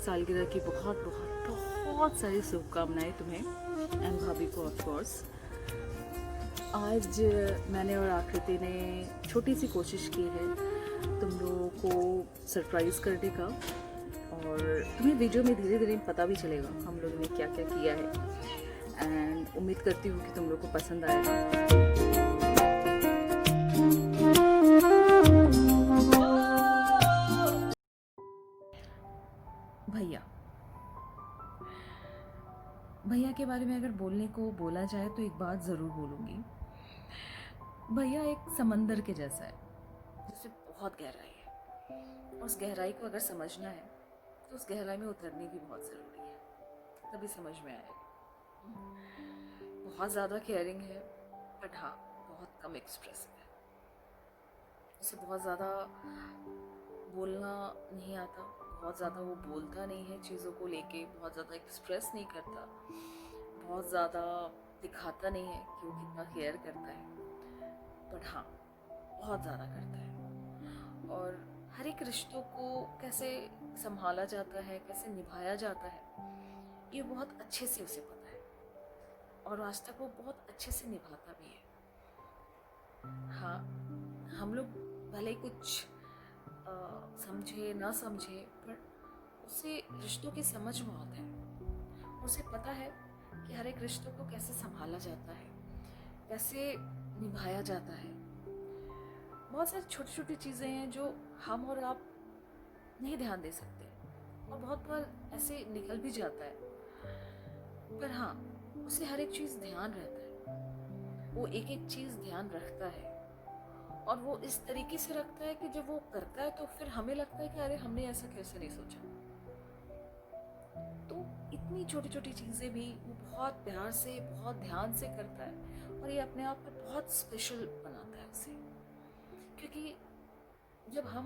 सालगिरह की बहुत बहुत बहुत सारी शुभकामनाएं तुम्हें एंड भाभी को ऑफ कोर्स। आज मैंने और आकृति ने छोटी सी कोशिश की है तुम लोगों को सरप्राइज़ करने का, और तुम्हें वीडियो में धीरे धीरे पता भी चलेगा हम लोगों ने क्या क्या किया है। एंड उम्मीद करती हूँ कि तुम लोग को पसंद आएगा। भैया के बारे में अगर बोलने को बोला जाए तो एक बात ज़रूर बोलूँगी। भैया एक समंदर के जैसा है जिसमें बहुत गहराई है। उस गहराई को अगर समझना है तो उस गहराई में उतरने भी बहुत ज़रूरी है, तभी समझ में आएगा। बहुत ज़्यादा केयरिंग है बट हाँ बहुत कम एक्सप्रेसिव है। उसे बहुत ज़्यादा बोलना नहीं आता, बहुत ज़्यादा वो बोलता नहीं है चीज़ों को लेके, बहुत ज़्यादा एक्सप्रेस नहीं करता, बहुत ज़्यादा दिखाता नहीं है कि वो कितना केयर करता है, बट हाँ बहुत ज़्यादा करता है। और हर एक रिश्तों को कैसे संभाला जाता है, कैसे निभाया जाता है, ये बहुत अच्छे से उसे पता है और आज तक वो बहुत अच्छे से निभाता भी है। हाँ हम लोग भले ही कुछ समझे ना समझे, पर उसे रिश्तों की समझ बहुत है। उसे पता है कि हर एक रिश्तों को कैसे संभाला जाता है, कैसे निभाया जाता है। बहुत सारी छोटी छोटी चीज़ें हैं जो हम और आप नहीं ध्यान दे सकते और बहुत बार ऐसे निकल भी जाता है, पर हाँ उसे हर एक चीज़ ध्यान रहता है। वो एक एक चीज़ ध्यान रखता है और वो इस तरीके से रखता है कि जब वो करता है तो फिर हमें लगता है कि अरे हमने ऐसा कैसे नहीं सोचा। तो इतनी छोटी छोटी चीज़ें भी वो बहुत प्यार से, बहुत ध्यान से करता है और ये अपने आप में बहुत स्पेशल बनाता है उसे। क्योंकि जब हम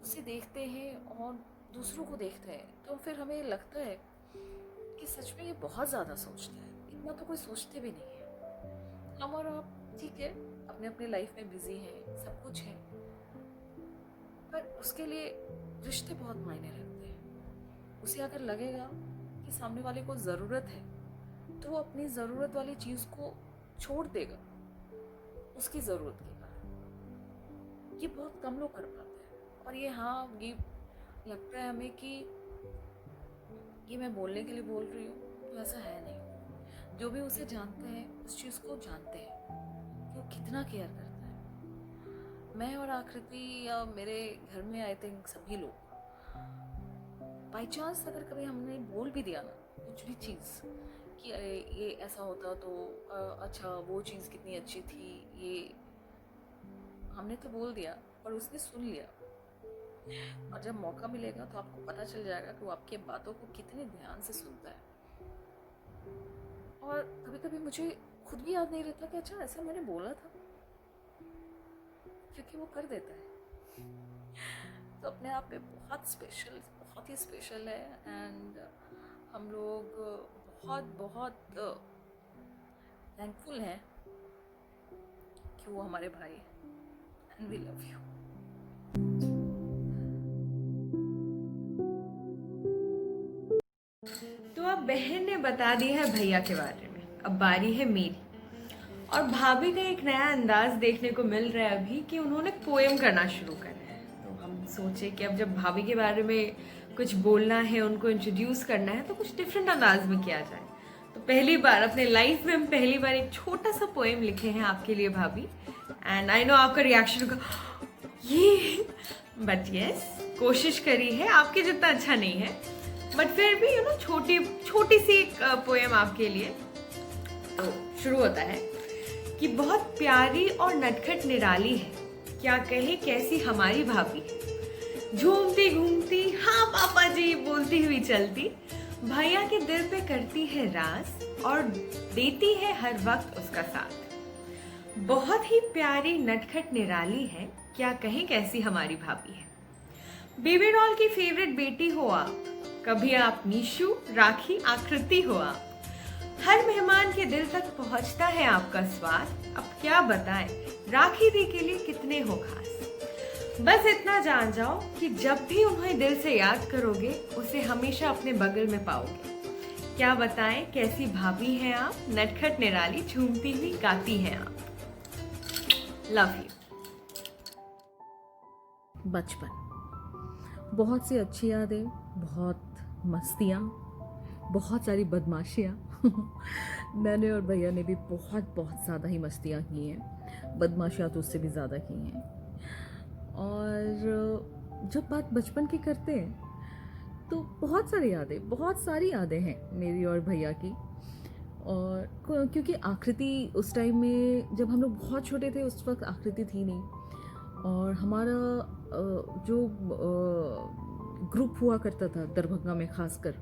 उसे देखते हैं और दूसरों को देखते हैं तो फिर हमें लगता है कि सच में ये बहुत ज़्यादा सोचता है। इतना तो कोई सोचते भी नहीं है। हम और आप ठीक है अपने अपने लाइफ में बिजी हैं, सब कुछ है, पर उसके लिए रिश्ते बहुत मायने रखते हैं। उसे अगर लगेगा कि सामने वाले को ज़रूरत है तो वो अपनी ज़रूरत वाली चीज़ को छोड़ देगा उसकी ज़रूरत के कारण। ये बहुत कम लोग कर पाते हैं और ये हाँ ये लगता है हमें कि ये मैं बोलने के लिए बोल रही हूँ, तो ऐसा है नहीं। जो भी उसे जानते हैं उस चीज़ को जानते हैं कि वो कितना केयर करता है। मैं और आकृति या मेरे घर में आई थिंक सभी लोग बाई चांस अगर कभी हमने बोल भी दिया ना कुछ भी चीज़ कि अरे ये ऐसा होता तो अच्छा वो चीज़ कितनी अच्छी थी, ये हमने तो बोल दिया और उसने सुन लिया। और जब मौका मिलेगा तो आपको पता चल जाएगा कि वो आपकी बातों को कितने ध्यान से सुनता है। और कभी कभी मुझे खुद भी याद नहीं रहता कि अच्छा ऐसा मैंने बोला था, क्योंकि वो कर देता है। तो अपने आप में बहुत स्पेशल, बहुत ही स्पेशल है। एंड हम लोग बहुत बहुत थैंकफुल हैं कि वो हमारे भाई हैं एंड वी लव यू। तो अब बहन ने बता दिया है भैया के बारे में, अब बारी है मेरी। और भाभी का एक नया अंदाज देखने को मिल रहा है अभी कि उन्होंने पोएम करना शुरू करा है। तो हम सोचे कि अब जब भाभी के बारे में कुछ बोलना है, उनको इंट्रोड्यूस करना है, तो कुछ डिफरेंट अंदाज में किया जाए। तो पहली बार अपने लाइफ में हम पहली बार एक छोटा सा पोएम लिखे हैं आपके लिए भाभी। एंड आई नो आपका रिएक्शन होगा ये, बट यस कोशिश करी है, आपके जितना अच्छा नहीं है बट फिर भी छोटी सी एक पोएम आपके लिए। तो शुरू होता है कि बहुत प्यारी और नटखट निराली है, क्या कहे कैसी हमारी भाभी है। झूमती घूमती हाँ पापा जी बोलती हुई चलती, भैया के दिल पे करती है राज और देती है हर वक्त उसका साथ। बहुत ही प्यारी नटखट निराली है, क्या कहे कैसी हमारी भाभी है। बेबी डॉल की फेवरेट बेटी हो आप, कभी आप नीशु, राखी, आकृति हो आप। हर मेहमान के दिल तक पहुंचता है आपका स्वाद, अब क्या बताएं राखी दी के लिए कितने हो खास। बस इतना जान जाओ कि जब भी उन्हें दिल से याद करोगे उसे हमेशा अपने बगल में पाओगे। क्या बताएं कैसी भाभी हैं आप, नटखट निराली झूमती हुई गाती हैं आप। Love you. बचपन, बहुत सी अच्छी यादें, बहुत मस्तियाँ, बहुत सारी बदमाशियाँ। मैंने और भैया ने भी बहुत बहुत ज़्यादा ही मस्तियाँ की हैं, बदमाशियाँ तो उससे भी ज़्यादा की हैं। और जब बात बचपन की करते हैं तो बहुत सारी यादें हैं मेरी और भैया की। और क्योंकि आकृति उस टाइम में जब हम लोग बहुत छोटे थे उस वक्त आकृति थी नहीं, और हमारा जो ग्रुप हुआ करता था दरभंगा में खासकर,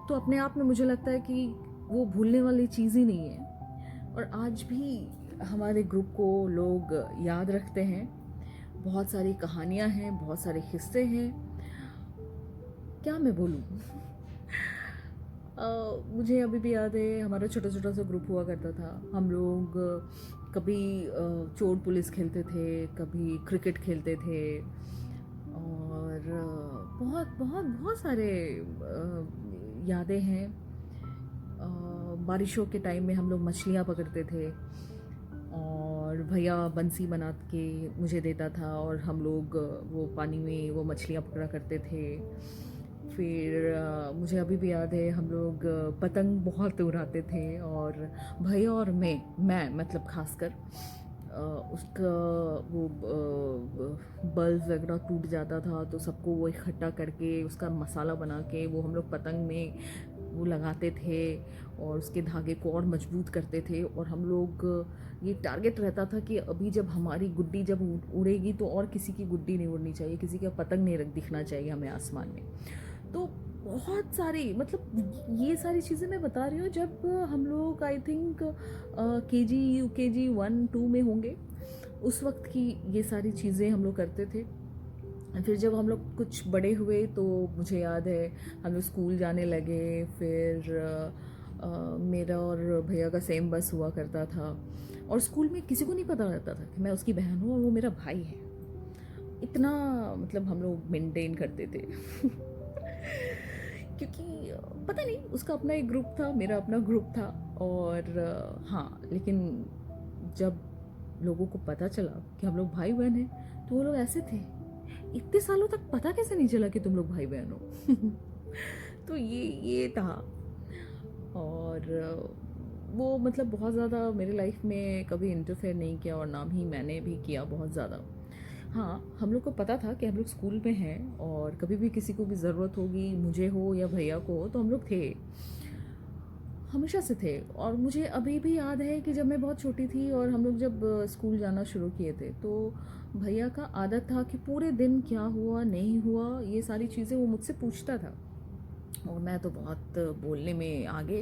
तो अपने आप में मुझे लगता है कि वो भूलने वाली चीज़ ही नहीं है। और आज भी हमारे ग्रुप को लोग याद रखते हैं। बहुत सारी कहानियाँ हैं, बहुत सारे किस्से हैं, क्या मैं बोलूँ। मुझे अभी भी याद है हमारा छोटा छोटा सा ग्रुप हुआ करता था। हम लोग कभी चोर पुलिस खेलते थे, कभी क्रिकेट खेलते थे, और बहुत बहुत बहुत सारे यादें हैं। बारिशों के टाइम में हम लोग मछलियाँ पकड़ते थे और भैया बंसी बना के मुझे देता था और हम लोग वो पानी में वो मछलियाँ पकड़ा करते थे। फिर मुझे अभी भी याद है हम लोग पतंग बहुत उड़ाते थे, और भैया और मैं मतलब खासकर उसका वो बल्ब वगैरह टूट जाता था तो सबको वो इकट्ठा करके उसका मसाला बना के वो हम लोग पतंग में वो लगाते थे और उसके धागे को और मजबूत करते थे। और हम लोग ये टारगेट रहता था कि अभी जब हमारी गुड्डी जब उड़ेगी तो और किसी की गुड्डी नहीं उड़नी चाहिए, किसी का पतंग नहीं दिखना चाहिए हमें आसमान में। तो बहुत सारी मतलब ये सारी चीज़ें मैं बता रही हूँ जब हम लोग आई थिंक केजी यूकेजी 1-2 में होंगे, उस वक्त की ये सारी चीज़ें हम लोग करते थे। फिर जब हम लोग कुछ बड़े हुए तो मुझे याद है हम लोग स्कूल जाने लगे। फिर मेरा और भैया का सेम बस हुआ करता था और स्कूल में किसी को नहीं पता रहता था कि मैं उसकी बहन हूँ और वो मेरा भाई है। इतना मतलब हम लोग मेंटेन करते थे। क्योंकि पता नहीं उसका अपना एक ग्रुप था, मेरा अपना ग्रुप था। और हाँ, लेकिन जब लोगों को पता चला कि हम लोग भाई बहन हैं तो वो लोग ऐसे थे, इतने सालों तक पता कैसे नहीं चला कि तुम लोग भाई बहन हो। तो ये था। और वो मतलब बहुत ज़्यादा मेरे लाइफ में कभी इंटरफेयर नहीं किया और ना ही मैंने भी किया बहुत ज़्यादा। हाँ, हम लोग को पता था कि हम लोग स्कूल में हैं और कभी भी किसी को भी ज़रूरत होगी, मुझे हो या भैया को हो, तो हम लोग थे, हमेशा से थे। और मुझे अभी भी याद है कि जब मैं बहुत छोटी थी और हम लोग जब स्कूल जाना शुरू किए थे तो भैया का आदत था कि पूरे दिन क्या हुआ नहीं हुआ ये सारी चीज़ें वो मुझसे पूछता था। और मैं तो बहुत बोलने में आगे,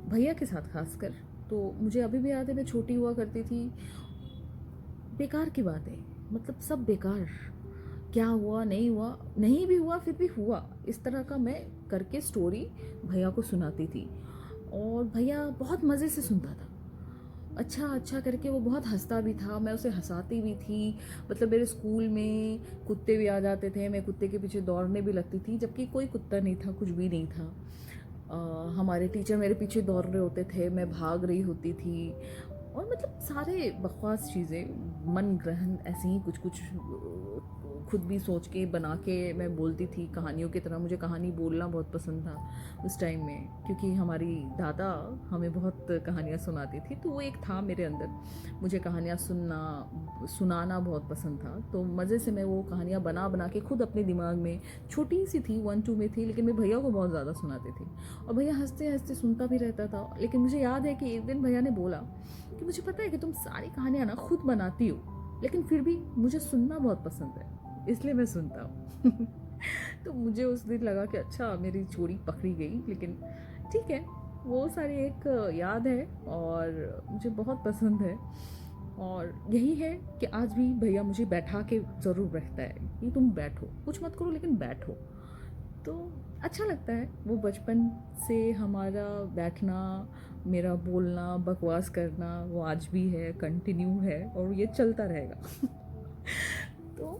भैया के साथ खासकर। तो मुझे अभी भी याद है मैं छोटी हुआ करती थी, बेकार की बात है, मतलब सब बेकार, क्या हुआ नहीं हुआ, नहीं भी हुआ फिर भी हुआ, इस तरह का मैं करके स्टोरी भैया को सुनाती थी। और भैया बहुत मज़े से सुनता था, अच्छा अच्छा करके। वो बहुत हंसता भी था, मैं उसे हंसाती भी थी। मतलब मेरे स्कूल में कुत्ते भी आ जाते थे, मैं कुत्ते के पीछे दौड़ने भी लगती थी, जबकि कोई कुत्ता नहीं था, कुछ भी नहीं था। हमारे टीचर मेरे पीछे दौड़ रहे होते थे, मैं भाग रही होती थी। और मतलब सारे बकवास चीज़ें, मन ग्रहण ऐसे ही कुछ कुछ खुद भी सोच के बना के मैं बोलती थी कहानियों की तरह। मुझे कहानी बोलना बहुत पसंद था उस टाइम में, क्योंकि हमारी दादा हमें बहुत कहानियाँ सुनाती थी, तो वो एक था मेरे अंदर, मुझे कहानियाँ सुनाना बहुत पसंद था। तो मज़े से मैं वो कहानियाँ बना बना के खुद अपने दिमाग में, छोटी सी थी 1-2 में थी, लेकिन मैं भैया को बहुत ज़्यादा सुनाती थी और भैया हंसते हंसते सुनता भी रहता था। लेकिन मुझे याद है कि एक दिन भैया ने बोला कि मुझे पता है कि तुम सारी कहानियाँ ना खुद बनाती हो, लेकिन फिर भी मुझे सुनना बहुत पसंद है, इसलिए मैं सुनता हूँ। तो मुझे उस दिन लगा कि अच्छा मेरी चोरी पकड़ी गई, लेकिन ठीक है, वो सारी एक याद है और मुझे बहुत पसंद है। और यही है कि आज भी भैया मुझे बैठा के ज़रूर रखता है कि तुम बैठो, कुछ मत करो लेकिन बैठो। तो अच्छा लगता है वो बचपन से हमारा बैठना, मेरा बोलना, बकवास करना, वो आज भी है, कंटिन्यू है और ये चलता रहेगा। तो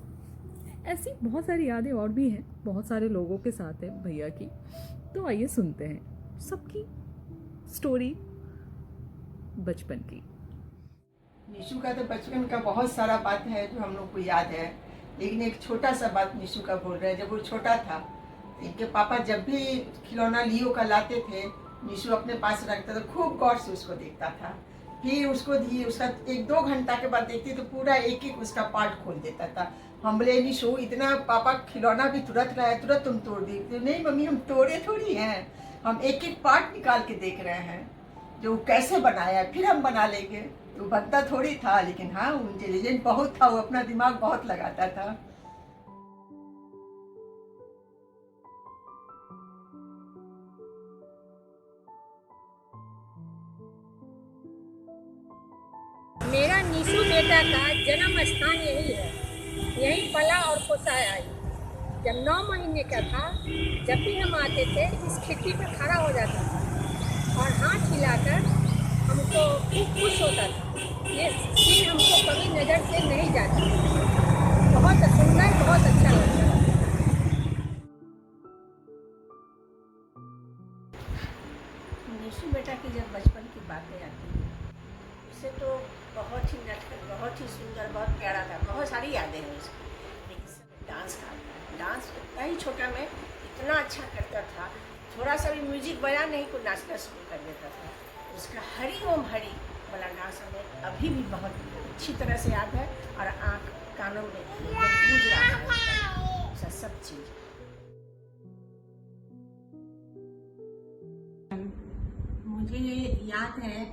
ऐसी बहुत सारी यादें और भी हैं, बहुत सारे लोगों के साथ है भैया की। तो आइए सुनते हैं सबकी स्टोरी बचपन की। निशु का तो बचपन का बहुत सारा बात है जो हम लोग को याद है, लेकिन एक छोटा सा बात निशु का बोल रहे हैं। जब वो छोटा था, इनके पापा जब भी खिलौना लियो का लाते थे, निशु अपने पास रखता था, खूब गौर से उसको देखता था। फिर उसको उसका 1-2 घंटा के बाद देखती तो पूरा एक एक उसका पार्ट खोल देता था। हम बोले निशु, इतना पापा खिलौना भी तुरंत लाया, तुरंत तुम तोड़ दी। नहीं मम्मी, हम तोड़े थोड़ी हैं, हम एक एक पार्ट निकाल के देख रहे हैं जो कैसे बनाया है, फिर हम बना लेंगे। तो बनता थोड़ी था, लेकिन हाँ इंटेलिजेंट बहुत था, वो अपना दिमाग बहुत लगाता था। मेरा निशु बेटा का जन्म स्थान यही है, यही पला और पोसाया। जब 9 महीने का था, जब भी हम आते थे इस खिड़की पर खड़ा हो जाता था और हाथ हिलाकर हमको खूब खुश होता था। ये सीन हमको कभी नज़र से नहीं जाता, बहुत सुंदर, बहुत अच्छा लगता है। निशु बेटा की जब बचपन की बातें आती हैं, उसे तो बहुत ही नटखट, बहुत ही सुंदर, बहुत प्यारा था। बहुत सारी यादें हैं उसकी। लेकिन डांस का, डांस इतना ही छोटा में इतना अच्छा करता था, थोड़ा सा भी म्यूजिक बजा नहीं को नाचना शुरू कर देता था। उसका हरी ओम हरी वाला डांस हमें अभी भी बहुत अच्छी तरह से याद है और आँख कानों में गूंज रहा है उसका सब चीज़। मुझे याद है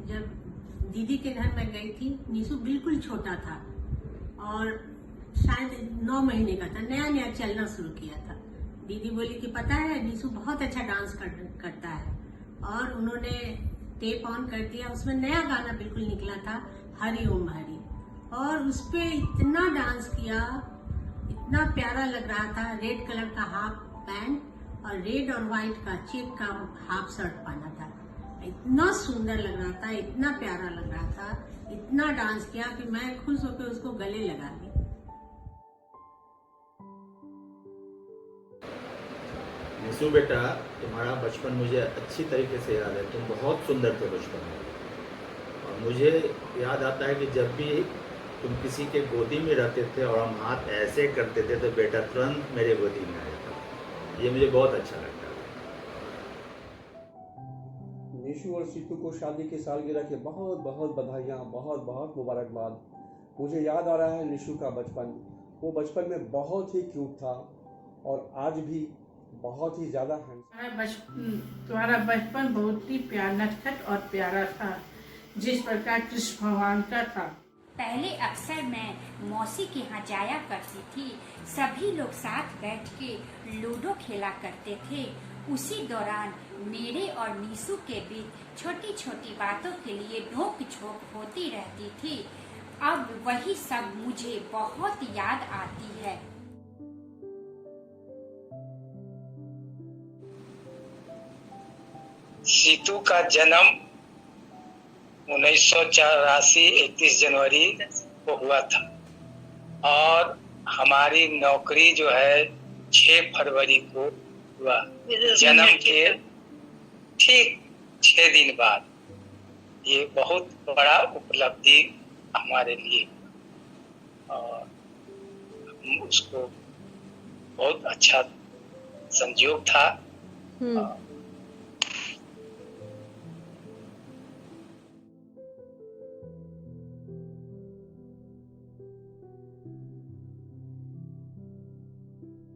जब दीदी के घर में गई थी, निशु बिल्कुल छोटा था और शायद 9 महीने का था, नया नया चलना शुरू किया था। दीदी बोली कि पता है निशु बहुत अच्छा डांस करता है, और उन्होंने टेप ऑन कर दिया। उसमें नया गाना बिल्कुल निकला था, हरि ओम हरि, और उस पे इतना डांस किया, इतना प्यारा लग रहा था। रेड कलर का हाफ पैंट और रेड और व्हाइट का चेक का हाफ शर्ट पहना था। इतना सुंदर लग रहा था, इतना प्यारा लग रहा था, इतना डांस किया कि मैं खुश होकर उसको गले लगा दी। निशु बेटा, तुम्हारा बचपन मुझे अच्छी तरीके से याद है। तुम बहुत सुंदर थे बचपन में, और मुझे याद आता है कि जब भी तुम किसी के गोदी में रहते थे और हम हाथ ऐसे करते थे तो बेटा तुरंत मेरे गोदी में आ जाता। ये मुझे बहुत अच्छा लगता है। निशु और सीतू को शादी की सालगिरह की बहुत बहुत बधाइयाँ, बहुत बहुत मुबारकबाद। मुझे याद आ रहा है निशु का बचपन। वो बचपन में बहुत ही क्यूट था और आज भी बहुत ही ज़्यादा तुम्हारा बचपन बहुत ही नटखट और प्यारा था, जिस प्रकार कृष्ण भगवान का था। पहले अक्सर मैं मौसी के यहाँ जाया करती थी। सभी लोग साथ बैठ के लूडो खेला करते थे। उसी दौरान मेरे और निशु के बीच छोटी छोटी बातों के लिए नोक झोंक होती रहती थी। अब वही सब मुझे बहुत याद आती है। सीतू का जन्म 1984 31 जनवरी को हुआ था, और हमारी नौकरी जो है 6 फरवरी को हुआ। जन्म के ठीक 6 दिन बाद। ये बहुत बड़ा उपलब्धि हमारे लिए, और उसको बहुत अच्छा संयोग था।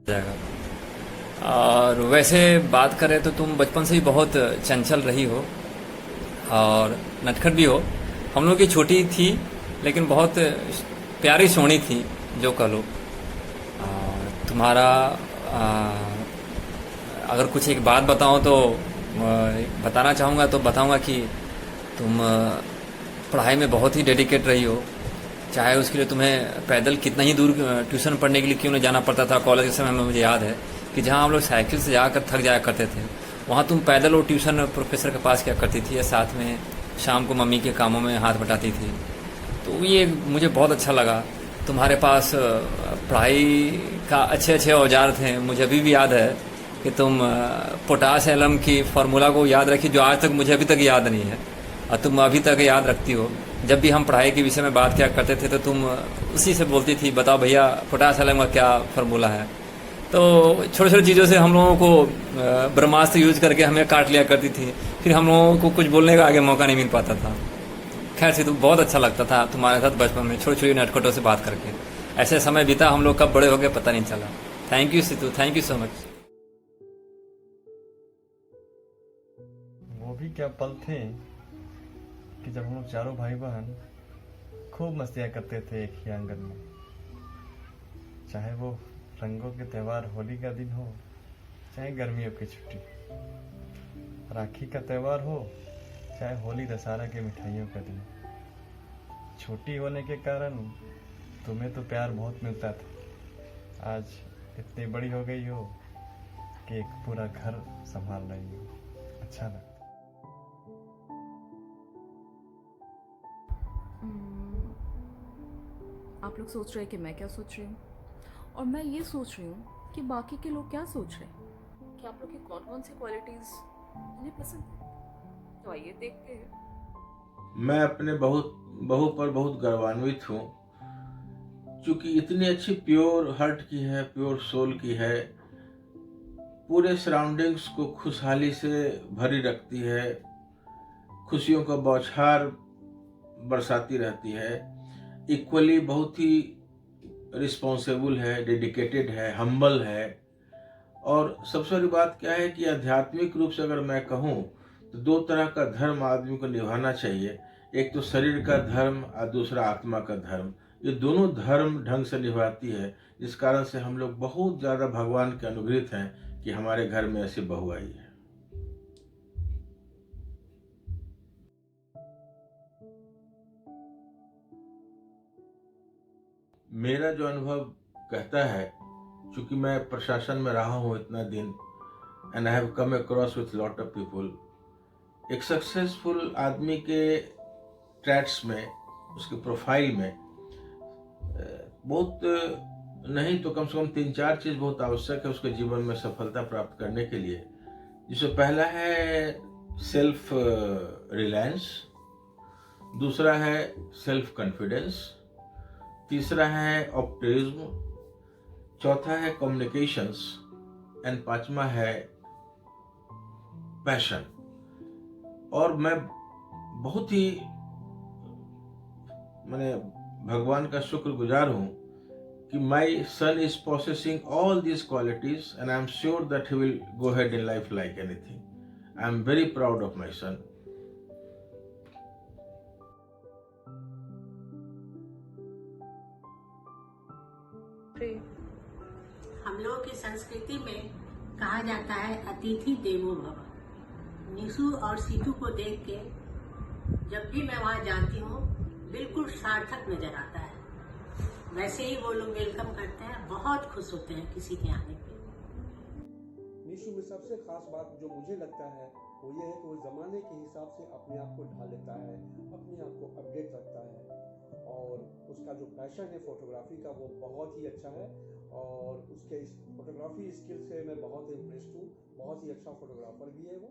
जाएगा। और वैसे बात करें तो तुम बचपन से ही बहुत चंचल रही हो और नटखट भी हो। हम लोग की छोटी थी लेकिन बहुत प्यारी सोनी थी, जो कह लो। तुम्हारा अगर कुछ एक बात बताऊं तो बताना चाहूँगा तो बताऊँगा कि तुम पढ़ाई में बहुत ही डेडिकेट रही हो। चाहे उसके लिए तुम्हें पैदल कितना ही दूर ट्यूशन पढ़ने के लिए क्यों नहीं जाना पड़ता था। कॉलेज के समय में मुझे याद है कि जहाँ हम लोग साइकिल से जाकर थक जाया करते थे, वहाँ तुम पैदल और ट्यूशन प्रोफेसर के पास क्या करती थी, या साथ में शाम को मम्मी के कामों में हाथ बटाती थी। तो ये मुझे बहुत अच्छा लगा। तुम्हारे पास पढ़ाई का अच्छे अच्छे औजार थे। मुझे अभी भी याद है कि तुम पोटाश एलम की फार्मूला को याद रखी, जो आज तक मुझे अभी तक याद नहीं है और तुम अभी तक याद रखती हो। जब भी हम पढ़ाई के विषय में बात किया करते थे तो तुम उसी से बोलती थी, बताओ भैया पोटाश एलम का क्या फार्मूला है। तो छोटे छोटे चीज़ों से हम लोगों को ब्रह्मास्त्र यूज करके हमें काट लिया करती थी, फिर हम लोगों को कुछ बोलने का आगे मौका नहीं मिल पाता था। खैर से तो बहुत अच्छा लगता था तुम्हारे साथ बचपन में छोटी छोटी नटखटों से बात करके। ऐसे समय बीता, हम लोग कब बड़े हो गए पता नहीं चला। Thank you Situ, thank you so much. वो भी क्या पल थे कि जब हम लोग चारों भाई बहन खूब मस्तियाँ करते थे एक ही आंगन में। चाहे वो रंगों के त्यौहार होली का दिन हो, चाहे गर्मियों की छुट्टी, राखी का त्यौहार हो, चाहे होली दशहरा के मिठाइयों का दिन। छोटी होने के कारण तुम्हें तो प्यार बहुत मिलता था, आज इतनी बड़ी हो गई हो कि एक पूरा घर संभाल रही हो। अच्छा लगता। आप लोग सोच रहे हैं कि मैं क्या सोच रही हूँ, और मैं ये सोच रही हूँ कि बाकी के लोग क्या सोच रहे हैं, कि आप लोग की कौन कौन सी क्वालिटीज़ उन्हें पसंद है। तो आइए देखते हैं। मैं अपने बहू पर बहुत गर्वान्वित हूँ, क्योंकि इतनी अच्छी प्योर हार्ट की है, प्योर सोल की है, पूरे सराउंडिंग्स को खुशहाली से भरी रखती है, खुशियों का बौछार बरसाती रहती है, इक्वली बहुत ही रिस्पॉन्सिबल है, डेडिकेटेड है, हम्बल है। और सबसे बड़ी बात क्या है कि आध्यात्मिक रूप से अगर मैं कहूँ तो दो तरह का धर्म आदमी को निभाना चाहिए। एक तो शरीर का धर्म और दूसरा आत्मा का धर्म। ये दोनों धर्म ढंग से निभाती है, जिस कारण से हम लोग बहुत ज़्यादा भगवान के अनुग्रहित हैं कि हमारे घर में ऐसी बहू आई है। मेरा जो अनुभव कहता है, क्योंकि मैं प्रशासन में रहा हूँ इतना दिन, and I have come across with lot of people, एक सक्सेसफुल आदमी के ट्रैट्स में, उसके प्रोफाइल में बहुत नहीं तो कम से कम 3-4 चीज़ बहुत आवश्यक है उसके जीवन में सफलता प्राप्त करने के लिए। जिसमें पहला है सेल्फ रिलायंस, दूसरा है सेल्फ कॉन्फिडेंस, तीसरा है ऑप्टिमिज्म, चौथा है कम्युनिकेशंस एंड पांचवा है पैशन। और मैं बहुत ही भगवान का शुक्रगुजार हूँ कि my son is possessing all these qualities and I am sure that he will go head in life like anything. I am very proud of my son. हम लोगों की संस्कृति में कहा जाता है अतिथि देवो भव। निशु और सीतू को देख के जब भी मैं वहाँ जाती हूँ बिल्कुल सार्थक नजर आता है। वैसे ही वो लोग वेलकम करते हैं, बहुत खुश होते हैं किसी के आने पे। निशु में सबसे खास बात जो मुझे लगता है वो ये है कि वो ज़माने के हिसाब से अपने आप को ढाल लेता है, अपने आप को अपडेट रखता है, और उसका जो पैशन है फोटोग्राफी का वो बहुत ही अच्छा है। और उसके इस फोटोग्राफी स्किल से मैं बहुत इम्प्रेस्ड हूँ, बहुत ही अच्छा फोटोग्राफर भी है वो।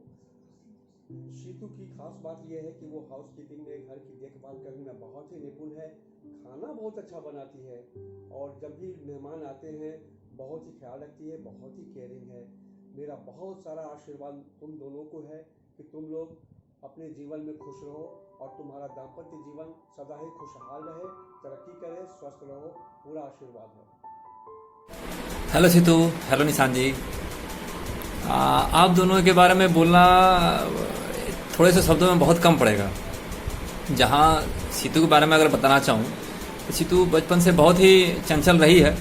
शीतू की खास बात यह है कि वो हाउस कीपिंग में, घर की देखभाल करने में बहुत ही निपुण है, खाना बहुत अच्छा बनाती है, और जब भी मेहमान आते हैं बहुत ही ख्याल रखती है, बहुत ही केयरिंग है। मेरा बहुत सारा आशीर्वाद तुम दोनों को है कि तुम लोग अपने जीवन में खुश रहो और तुम्हारा दाम्पत्य जीवन सदा ही खुशहाल रहे, तरक्की करे, स्वस्थ रहो, पूरा आशीर्वाद है। हेलो सीतू, हेलो निशान जी। आप दोनों के बारे में बोलना थोड़े से शब्दों में बहुत कम पड़ेगा। जहाँ सीतू के बारे में अगर बताना चाहूँ तो सीतू बचपन से बहुत ही चंचल रही है।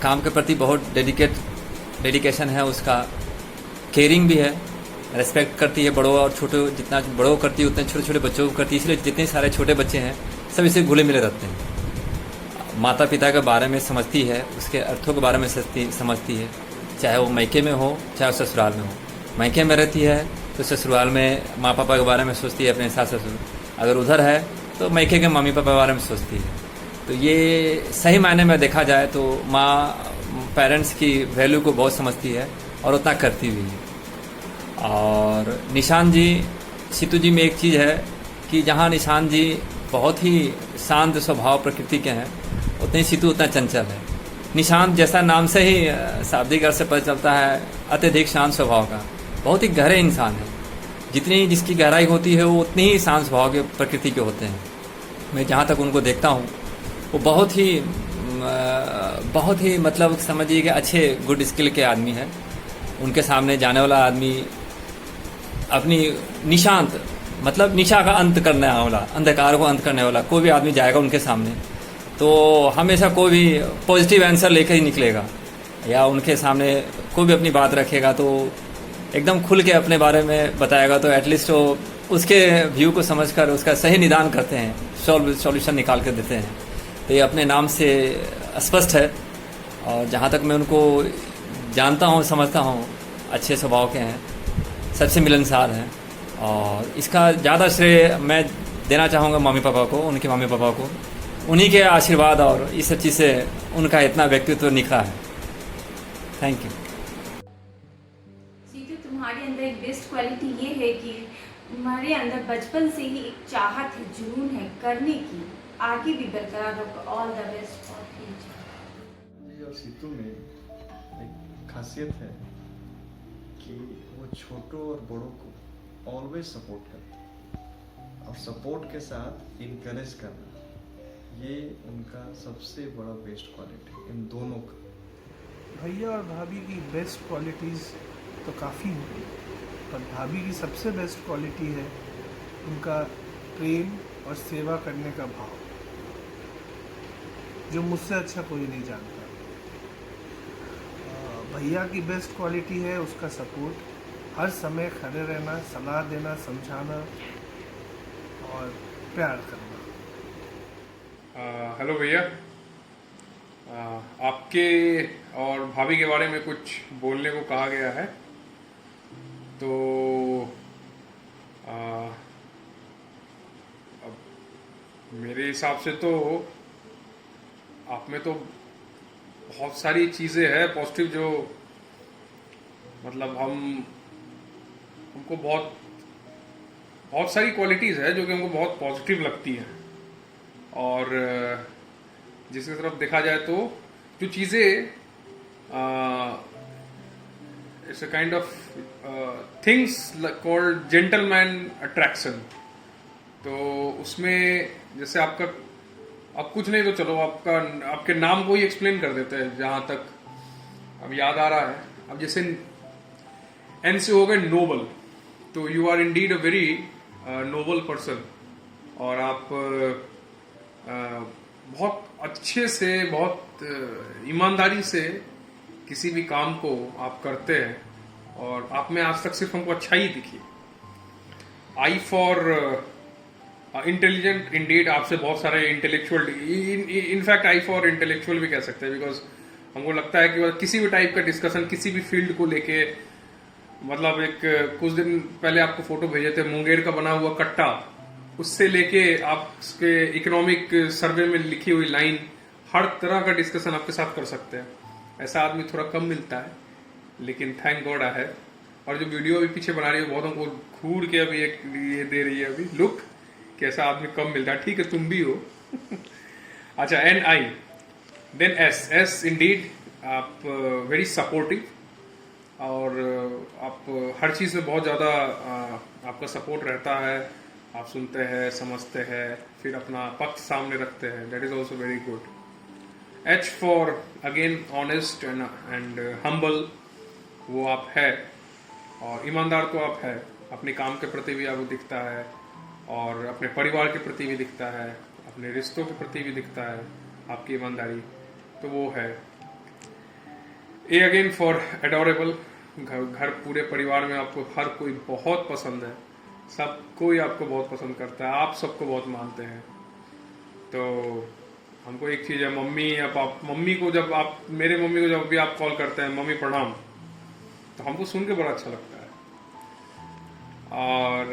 काम के प्रति बहुत डेडिकेशन है उसका, केयरिंग भी है, रेस्पेक्ट करती है बड़ों और छोटों, जितना बड़ों करती है उतने छोटे छोटे बच्चों को करती है। इसलिए जितने सारे छोटे बच्चे हैं सब इसे घुले मिले रहते हैं। माता पिता के बारे में समझती है, उसके अर्थों के बारे में समझती है, चाहे वो मायके में हो चाहे ससुराल में हो। मायके में रहती है तो ससुराल में माँ पापा के बारे में सोचती है, अपने सास ससुर। अगर उधर है तो मायके के मम्मी पापा के बारे में सोचती है। तो ये सही मायने में देखा जाए तो माँ पेरेंट्स की वैल्यू को बहुत समझती है और उतना करती भी है। और निशान जी, सीतू जी में एक चीज़ है कि जहाँ निशान जी बहुत ही शांत स्वभाव प्रकृति के हैं, उतनी सीतू उतना चंचल है। निशान जैसा नाम से ही शाब्दिक अर्थ से पता चलता है, अत्यधिक शांत स्वभाव का, बहुत ही गहरे इंसान है। जितनी जिसकी गहराई होती है वो उतनी ही शांत स्वभाव के प्रकृति के होते हैं। मैं जहाँ तक उनको देखता हूँ वो बहुत ही मतलब समझिए कि अच्छे गुड स्किल के आदमी है। उनके सामने जाने वाला आदमी अपनी निशांत मतलब निशा का अंत करने वाला, अंधकार को अंत करने वाला कोई भी आदमी जाएगा उनके सामने तो हमेशा कोई भी पॉजिटिव आंसर लेकर ही निकलेगा, या उनके सामने कोई भी अपनी बात रखेगा तो एकदम खुल के अपने बारे में बताएगा, तो एटलीस्ट वो उसके व्यू को समझकर उसका सही निदान करते हैं, सॉल्यूशन निकाल कर देते हैं। तो ये अपने नाम से स्पष्ट है। और जहाँ तक मैं उनको जानता हूँ, समझता हूँ, अच्छे स्वभाव के हैं, सबसे मिलनसार हैं। और इसका ज़्यादा श्रेय मैं देना चाहूँगा मम्मी पापा को, उनके मम्मी पापा को। उन्हीं के आशीर्वाद और इस सब चीज़ से उनका इतना व्यक्तित्व निखरा है। Thank you. सीतू, तुम्हारे अंदर एक बेस्ट क्वालिटी ये है कि तुम्हारे अंदर बचपन से ही एक चाहत है, जुनून है करने की। आगे भी बरकरार रखो। All the best for future. जी, और सीतू में एक खासियत है कि वो छोटों और बड़ों को ऑलवेज सपोर्ट करते हैं और सपोर्ट के साथ इनकरेज करना, ये उनका सबसे बड़ा बेस्ट क्वालिटी इन दोनों का। भैया और भाभी की बेस्ट क्वालिटीज़ तो काफ़ी हैं, पर भाभी की सबसे बेस्ट क्वालिटी है उनका प्रेम और सेवा करने का भाव, जो मुझसे अच्छा कोई नहीं जानता। भैया की बेस्ट क्वालिटी है उसका सपोर्ट, हर समय खड़े रहना, सलाह देना, समझाना और प्यार करना। हेलो भैया, आपके और भाभी के बारे में कुछ बोलने को कहा गया है, तो अब मेरे हिसाब से तो आप में तो बहुत सारी चीज़ें हैं पॉजिटिव, जो मतलब हमको बहुत सारी क्वालिटीज़ है जो कि हमको बहुत पॉजिटिव लगती हैं। और जिसकी तरफ देखा जाए तो जो चीज़ें it's a kind of things called gentleman attraction, तो उसमें जैसे आपका अब कुछ नहीं तो चलो आपके नाम को ही एक्सप्लेन कर देते हैं, जहाँ तक अब याद आ रहा है। अब जैसे एन से हो गए नोबल, तो you are indeed a very noble person, और आप बहुत अच्छे से, बहुत ईमानदारी से किसी भी काम को आप करते हैं, और आप में आज तक सिर्फ हमको अच्छा ही दिखी। आई फॉर इंटेलिजेंट, इंडीड आपसे बहुत सारे intellectual, in fact I for intellectual भी कह सकते हैं, बिकॉज हमको लगता है कि किसी भी टाइप का डिस्कशन किसी भी फील्ड को लेके, मतलब एक कुछ दिन पहले आपको फोटो भेजे थे मुंगेर का बना हुआ कट्टा, उससे लेके आपके इकोनॉमिक सर्वे में लिखी हुई लाइन, हर तरह का डिस्कशन आपके साथ कर सकते हैं। ऐसा आदमी थोड़ा कम मिलता है, लेकिन थैंक गॉड है। और जो वीडियो अभी पीछे बना रही है बहुत हमको घूर के अभी एक ये दे रही है अभी लुक, कैसा आदमी कम मिलता है। ठीक है, तुम भी हो। अच्छा, एन आई देन एस इंडीड आप वेरी सपोर्टिव, और आप हर चीज़ में बहुत ज़्यादा आपका सपोर्ट रहता है, आप सुनते हैं, समझते हैं, फिर अपना पक्ष सामने रखते हैं, that is also very good. H for again honest and humble, वो आप है, और ईमानदार तो आप है, अपने काम के प्रति भी आपको दिखता है, और अपने परिवार के प्रति भी दिखता है, अपने रिश्तों के प्रति भी दिखता है आपकी ईमानदारी, तो वो है। ए अगेन फॉर एडोरेबल, घर पूरे परिवार में आपको हर कोई बहुत पसंद है, सब कोई आपको बहुत पसंद करता है, आप सबको बहुत मानते हैं। तो हमको एक चीज़ है, मम्मी या मम्मी को जब आप, मेरे मम्मी को जब भी आप कॉल करते हैं मम्मी प्रणाम, तो हमको सुन के बड़ा अच्छा लगता है। और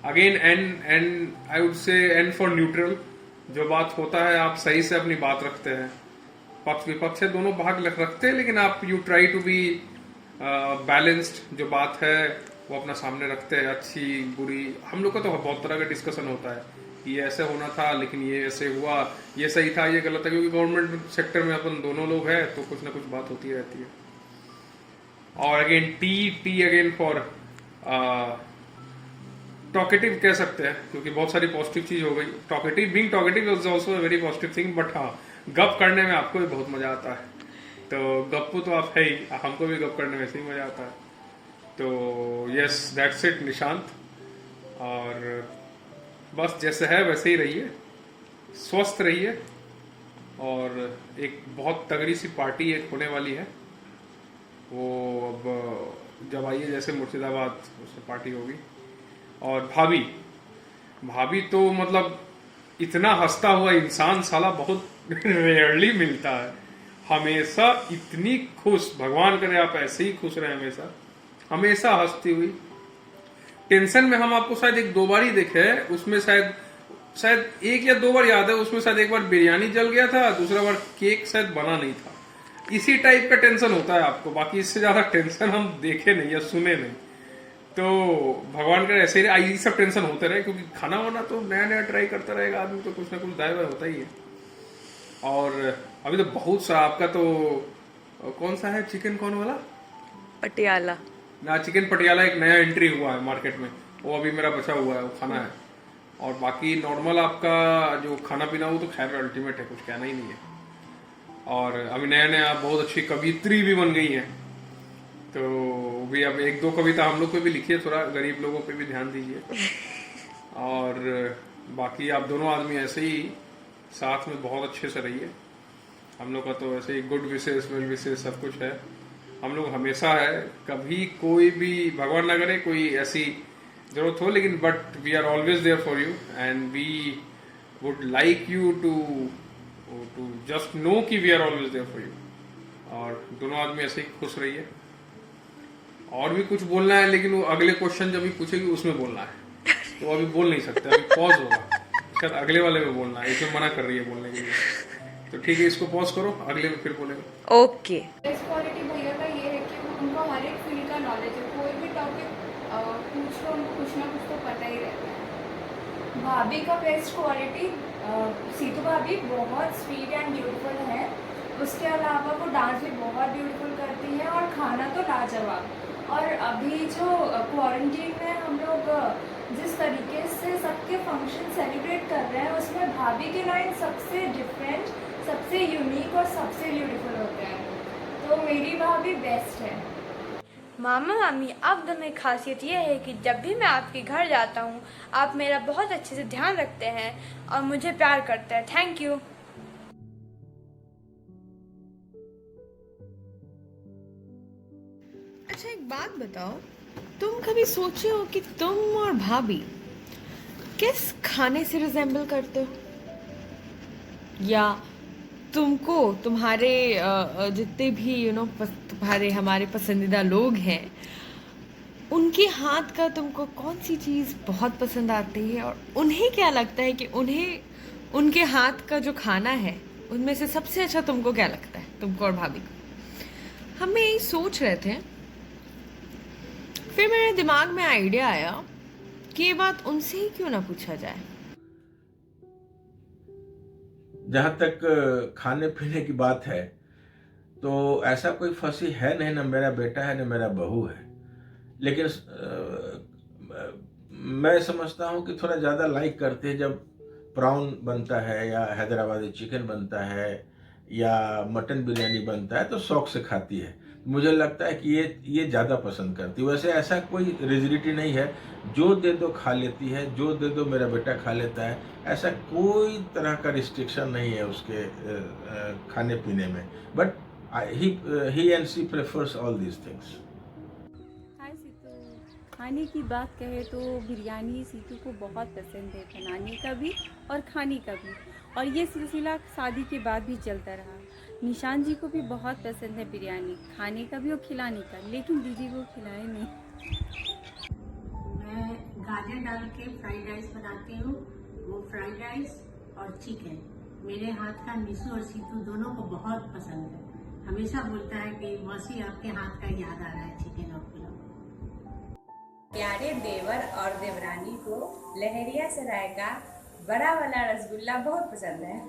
again and I would say and for neutral, जो बात होता है आप सही से अपनी बात रखते हैं, पक्ष विपक्ष है दोनों भाग रखते हैं, लेकिन आप you try to be balanced. जो बात है वो अपना सामने रखते हैं, अच्छी बुरी। हम लोग का तो बहुत तरह का डिस्कशन होता है, ये ऐसे होना था लेकिन ये ऐसे हुआ, ये सही था ये गलत है, क्योंकि गवर्नमेंट सेक्टर में अपन दोनों लोग हैं तो कुछ ना कुछ बात होती रहती है। और again T again for talkative कह सकते हैं, क्योंकि बहुत सारी पॉजिटिव चीज हो गई। Being talkative is also a very positive thing, but हाँ गप करने में आपको भी बहुत मजा आता है। तो गप्पू तो आप है ही, हमको भी गप करने में से ही मजा आता है। तो यस दैट्स इट निशांत, और बस जैसे है वैसे ही रहिए, स्वस्थ रहिए। और एक बहुत तगड़ी सी पार्टी एक होने वाली है, वो अब जब आइए जैसे मुर्शिदाबाद उससे पार्टी होगी। और भाभी तो मतलब इतना हंसता हुआ इंसान साला बहुत रेयरली मिलता है, हमेशा इतनी खुश। भगवान करे आप ऐसे ही खुश रहे हमेशा हंसती हुई। टेंशन में हम आपको शायद 1-2 बार ही देखे हैं, उसमें शायद 1 या 2 बार याद है, उसमें शायद एक बार बिरयानी जल गया था, दूसरा बार केक शायद बना नहीं था। इसी टाइप का टेंशन होता है आपको, बाकी इससे ज्यादा टेंशन हम देखे नहीं या सुने नहीं। तो भगवान करे ऐसे ही यही सब टेंशन होते रहे, क्योंकि खाना वाना तो नया नया ट्राई करता रहेगा आदमी, तो कुछ ना कुछ दायरा होता ही है। और अभी तो बहुत सा आपका तो कौन सा है चिकन कौन वाला, पटियाला ना, चिकन पटियाला एक नया एंट्री हुआ है मार्केट में, वो अभी मेरा बचा हुआ है, वो खाना है। और बाकी नॉर्मल आपका जो खाना पीना वो तो खैर अल्टीमेट है, कुछ कहना ही नहीं है। और अभी नया बहुत अच्छी कवित्री भी बन गई है, तो भी अब 1-2 कविता हम लोग पे भी लिखिए, थोड़ा गरीब लोगों पे भी ध्यान दीजिए। और बाकी आप दोनों आदमी ऐसे ही साथ में बहुत अच्छे से रहिए। हम लोग का तो ऐसे ही गुड विशेष वेल विशेष सब कुछ है, हम लोग हमेशा है। कभी कोई भी भगवान ना करे कोई ऐसी जरूरत हो, लेकिन but we are always there for you and we would like you to just know कि we are always there for you. और दोनों आदमी ऐसे ही खुश रहिए। और भी कुछ बोलना है, लेकिन वो अगले क्वेश्चन जब भी पूछेगी उसमें बोलना है, तो अभी बोल नहीं सकते, अभी पॉज होगा, शायद अगले वाले में बोलना है, इसमें मना कर रही है बोलने के लिए। तो ठीक है, इसको पॉज करो, अगले में फिर बोलेंगे। ओके। बेस्ट क्वालिटी भैया का ये है कि उनको हर एक फील्ड का नॉलेज है, कोई भी टॉपिक पूछ लो उनको कुछ ना कुछ तो पता ही रहता है। भाभी का बेस्ट क्वालिटी, सीतू भाभी बहुत स्वीट एंड ब्यूटीफुल है, उसके अलावा वो डांस भी बहुत ब्यूटीफुल करती है, और खाना तो लाजवाब। और अभी जो क्वारंटीन में हम लोग जिस तरीके से सबके फंक्शन सेलिब्रेट कर रहे हैं, उसमें भाभी के लाइन सबसे डिफरेंट, सबसे यूनिक और सबसे ब्यूटीफुल होते हैं। तो मेरी भाभी बेस्ट है। मामा मामी आप दोनों की खासियत ये है कि जब भी मैं आपके घर जाता हूँ आप मेरा बहुत अच्छे से ध्यान रखते हैं और मुझे प्यार करते हैं। Thank you. अच्छा एक बात बताओ, तुम कभी सोचे हो कि तुम और भाभी किस खाने से रिजेंबल करते हो, या तुमको तुम्हारे जितने भी तुम्हारे हमारे पसंदीदा लोग हैं उनके हाथ का तुमको कौन सी चीज़ बहुत पसंद आती है, और उन्हें क्या लगता है कि उन्हें उनके हाथ का जो खाना है उनमें से सबसे अच्छा तुमको क्या लगता है, तुमको और भाभी को। हम यही सोच रहे थे, फिर मेरे दिमाग में आइडिया आया कि ये बात उनसे ही क्यों ना पूछा जाए। जहाँ तक खाने पीने की बात है तो ऐसा कोई फंसी है नहीं, ना मेरा बेटा है ना मेरा बहू है, लेकिन मैं समझता हूँ कि थोड़ा ज़्यादा लाइक करते हैं जब प्राउन बनता है या हैदराबादी चिकन बनता है या मटन बिरयानी बनता है तो शौक से खाती है। मुझे लगता है कि ये ज़्यादा पसंद करती है। वैसे ऐसा कोई रिजिडिटी नहीं है, जो दे दो खा लेती है, जो दे दो मेरा बेटा खा लेता है, ऐसा कोई तरह का रिस्ट्रिक्शन नहीं है उसके खाने पीने में। But he and she prefers all these things. Hi Situ, खाने की बात कहे तो बिरयानी सीतू को बहुत पसंद है, बनाने का भी और खाने का भी, और ये सिलसिला शादी के बाद भी चलता रहा। निशान जी को भी बहुत पसंद है बिरयानी, खाने का भी और खिलाने का, लेकिन दीदी को खिलाए नहीं। मैं गाजर डाल के फ्राइड राइस बनाती हूँ, वो फ्राइड राइस और चिकन। मेरे हाथ का निशु और सीतू दोनों को बहुत पसंद है। हमेशा बोलता है कि मौसी आपके हाथ का याद आ रहा है चिकन और पुलाव। प्यारे देवर और देवरानी को लहरिया सराय का बड़ा वाला रसगुल्ला बहुत पसंद है।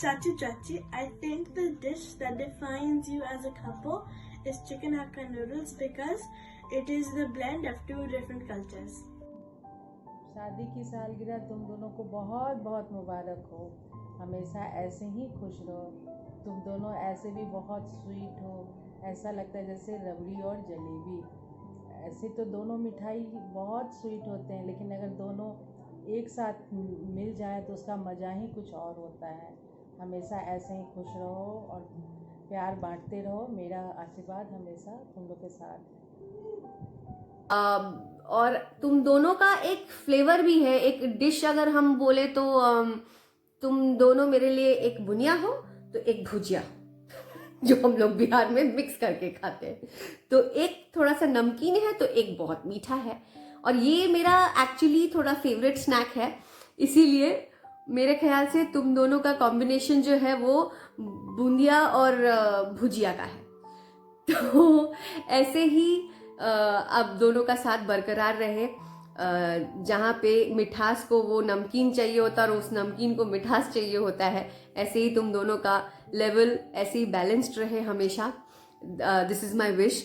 Chachi, I think the dish that defines you as a couple is chicken hakka noodles because it is the blend of two different cultures. शादी की सालगिरह तुम दोनों को बहुत बहुत मुबारक हो। हमेशा ऐसे ही खुश रहो। तुम दोनों ऐसे भी बहुत स्वीट हो। ऐसा लगता है जैसे रबड़ी और जलेबी। ऐसे तो दोनों मिठाई बहुत स्वीट होते हैं, लेकिन अगर दोनों एक साथ मिल जाए तो उसका मज़ा ही कुछ और होता है। हमेशा ऐसे ही खुश रहो और प्यार बांटते रहो। मेरा आशीर्वाद हमेशा तुम लोग के साथ है। और तुम दोनों का एक फ्लेवर भी है, एक डिश अगर हम बोले तो तुम दोनों मेरे लिए एक बुनिया हो तो एक भुजिया, जो हम लोग बिहार में मिक्स करके खाते हैं। तो एक थोड़ा सा नमकीन है तो एक बहुत मीठा है। और ये मेरा एक्चुअली थोड़ा फेवरेट स्नैक है, इसीलिए मेरे ख्याल से तुम दोनों का कॉम्बिनेशन जो है वो बूंदिया और भुजिया का है। तो ऐसे ही अब दोनों का साथ बरकरार रहे। जहाँ पे मिठास को वो नमकीन चाहिए होता है और उस नमकीन को मिठास चाहिए होता है, ऐसे ही तुम दोनों का लेवल ऐसे ही बैलेंस्ड रहे हमेशा। This is my wish.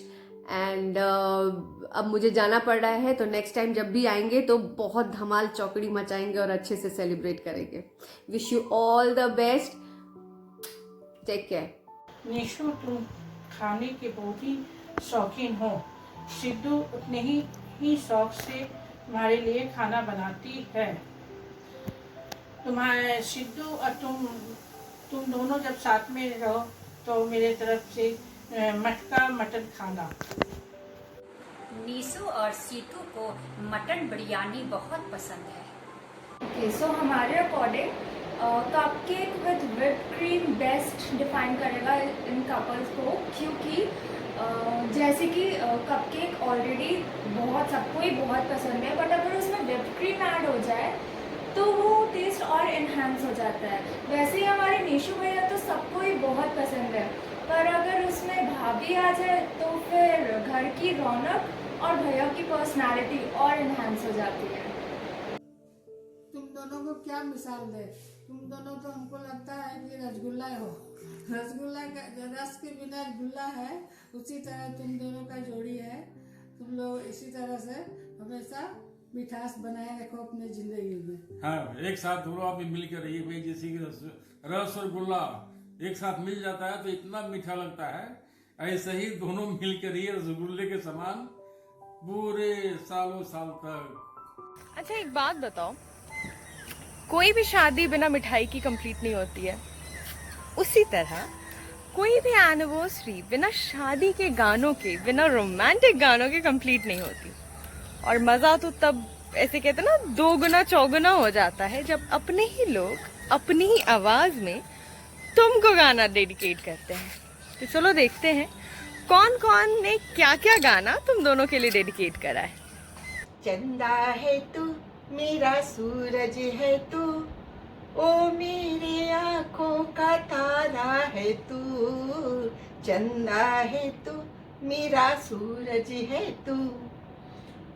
And अब मुझे जाना पड़ रहा है, तो नेक्स्ट टाइम जब भी आएंगे तो बहुत धमाल चौकड़ी मचाएंगे और अच्छे से सेलिब्रेट करेंगे। Wish you all the best. Take care. Nishu, तुम खाने के बहुत ही शौकीन हो। सिद्धू उतने ही शौक से हमारे लिए खाना बनाती है। तुम्हारे सिद्धू और तुम दोनों जब साथ में रहो तो मेरे तरफ से मटका मटन खाना। नीसू और सीतू को मटन बिरयानी बहुत पसंद है। ओके, सो हमारे according cupcake with whipped cream best define करेगा इन कपल्स को, क्योंकि जैसे कि कपकेक ऑलरेडी सबको ही बहुत पसंद है, बट अगर उसमें व्हिप्ड क्रीम ऐड हो जाए तो वो टेस्ट और इन्हांस हो जाता है। वैसे ही हमारे नीशू भैया तो सबको ही बहुत पसंद है, पर अगर उसमें भाभी आ जाए तो फिर घर की रौनक और भैया की पर्सनालिटी और इन्हांस हो जाती है। तुम दोनों को क्या मिसाल दे, तुम दोनों तो हमको लगता है कि रसगुल्ला हो। रसगुल्ला का रस के बिना गुल्ला है, उसी तरह तुम दोनों का जोड़ी है। तुम लोग इसी तरह से हमेशा मिठास बनाए रखो अपने जिंदगी में। हाँ, एक साथ दोनों आप मिल कर रहिए भाई। जैसे कि रस और गुल्ला एक साथ मिल जाता है तो इतना मीठा लगता है, ऐसे ही दोनों मिल कर रहिए रसगुल्ले के समान पूरे सालों साल तक। अच्छा, एक बात बताओ, कोई भी शादी बिना मिठाई की कंप्लीट नहीं होती है। उसी तरह कोई भी एनिवर्सरी बिना शादी के गानों के, बिना रोमांटिक गानों के कंप्लीट नहीं होती। और मज़ा तो तब ऐसे कहते ना 2 गुना 4 गुना हो जाता है जब अपने ही लोग अपनी ही आवाज़ में तुमको गाना डेडिकेट करते हैं। तो चलो देखते हैं कौन कौन ने क्या क्या गाना तुम दोनों के लिए डेडिकेट करा है। चंदा है तू, मेरा सूरज है तू, ओ मेरे आँखों का तारा है तू। चंदा है तू, मेरा सूरज है तू।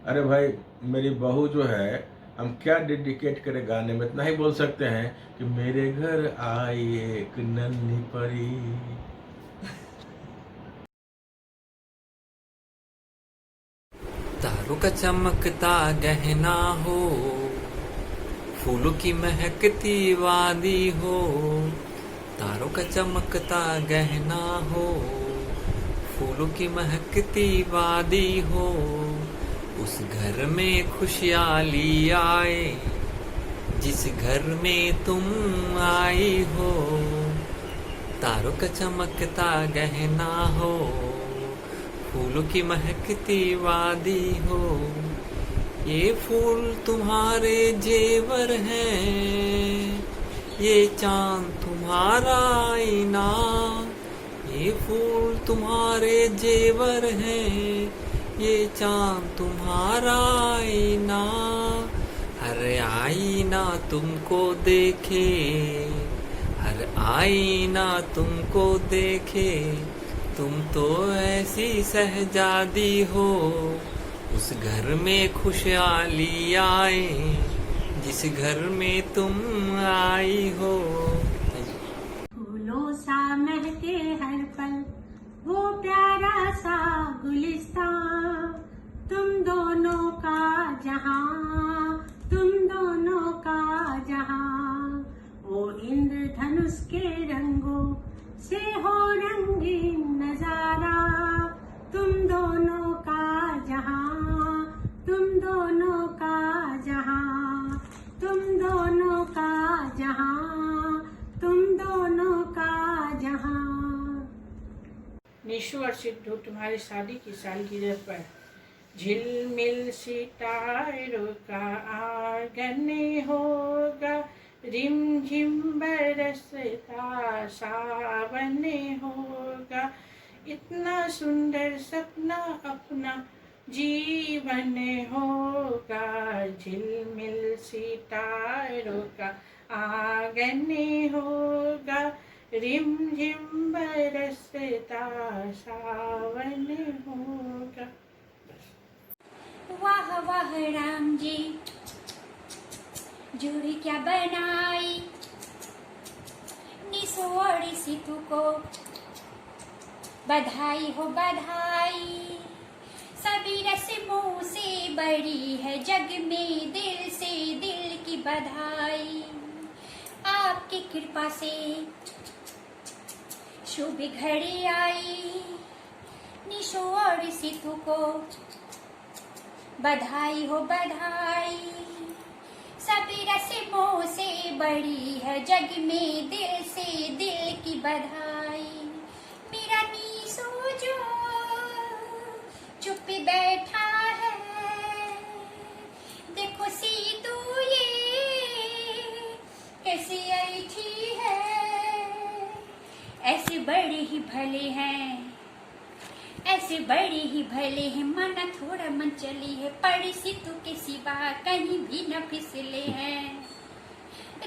अरे भाई, मेरी बहू जो है, हम क्या डेडिकेट करें गाने में, इतना ही बोल सकते हैं कि मेरे घर आई एक नन्ही परी। तारों का चमकता गहना हो, फूलों की महकती वादी हो। तारों का चमकता गहना हो, फूलों की महकती वादी हो। उस घर में खुशहाली आए जिस घर में तुम आई हो। तारों का चमकता गहना हो, फूलों की महकती वादी हो। ये फूल तुम्हारे जेवर हैं, ये चांद तुम्हारा आईना। ये फूल तुम्हारे जेवर हैं, ये चांद तुम्हारा आईना। अरे आईना आईना तुमको देखे, हर आईना तुमको देखे, तुम तो ऐसी शहजादी हो, उस घर में खुशहाली आए जिस घर में तुम आई हो। फूलों सा महके हर पल वो प्यारा सा गुलिस्तां, तुम दोनों का जहां, तुम दोनों का जहां। वो इंद्रधनुष के रंगों से हो रंगीन नजारा, तुम दोनों का जहां, तुम दोनों का जहां, तुम दोनों का जहां, तुम दोनों का जहां। निशु और सिद्धू तुम्हारी शादी की सालगिरह पर झिलमिल सितारों का आंगन होगा, रिमझिम बरसता सावन होगा, इतना सुंदर सपना अपना जीवन होगा, झिलमिल सितारों का आंगन होगा, रिमझिम बरसता सावन होगा। वाह वाह राम जी, जोड़ी क्या बनाई, निशु और सीतू को बधाई हो बधाई। सभी रस्मों से बड़ी है जग में दिल से दिल की बधाई। आपकी कृपा से शुभ घड़ी आई, निशु और सीतू को बधाई हो बधाई। सभी रस्मों से बड़ी है जग में दिल से दिल की बधाई। मेरा निशु जो चुप बैठा है, देखो सीतू ये कैसी ऐठी है। ऐसे बड़े ही भले हैं, ऐसे बड़े ही भले हैं, माना थोड़ा मन चली है, पड़ी सीतू के सिवा कहीं भी न फिसले हैं।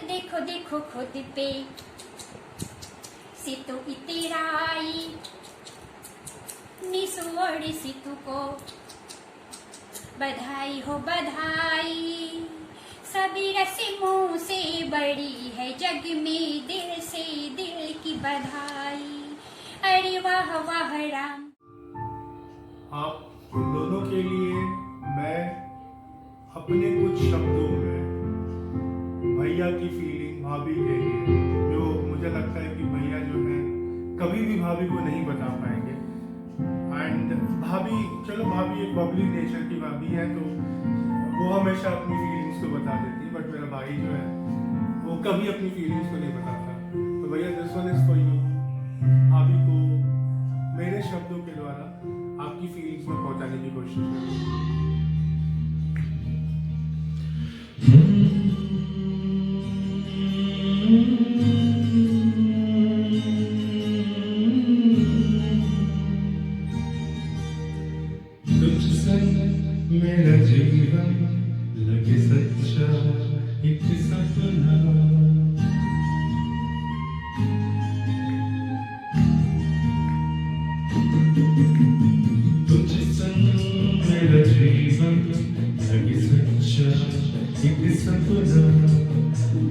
देखो देखो खुद पे सीतू इतराई, निशु और सीतू को बधाई हो बधाई। सभी रस्मों से बड़ी है जग में दिल से दिल की बधाई। अरे वाह वाह राम। आप दोनों के लिए मैं अपने कुछ शब्दों में भैया की फीलिंग भाभी के लिए, जो मुझे लगता है कि भैया जो है कभी भी भाभी को नहीं बता पाएंगे। एंड भाभी, चलो भाभी एक बबली नेचर की भाभी है, तो वो हमेशा अपनी फीलिंग्स को बता देती है, बट मेरा भाई जो है वो कभी अपनी फीलिंग्स को नहीं बताता। तो भैया this one is for you. भाभी को मेरे शब्दों के द्वारा आपकी फीलिंग्स में पहुंचाने की कोशिश करूँ। मेरा जीवन लगे सच्चा एक सपना, तुझ संग मेरा जीवन लगे सच्चा एक सपना।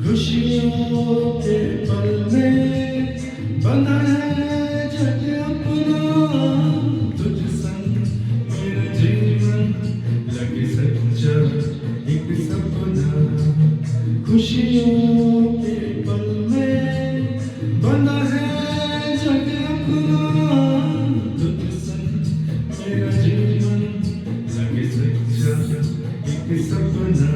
खुशियों के पल में बंधा है जग अपना, तुझ संग मेरा जीवन लगे सच्चा एक सपना। खुशियों के पल में बंधा है जग अपना, तुझ संग मेरा जीवन लगे सच्चा एक सपना।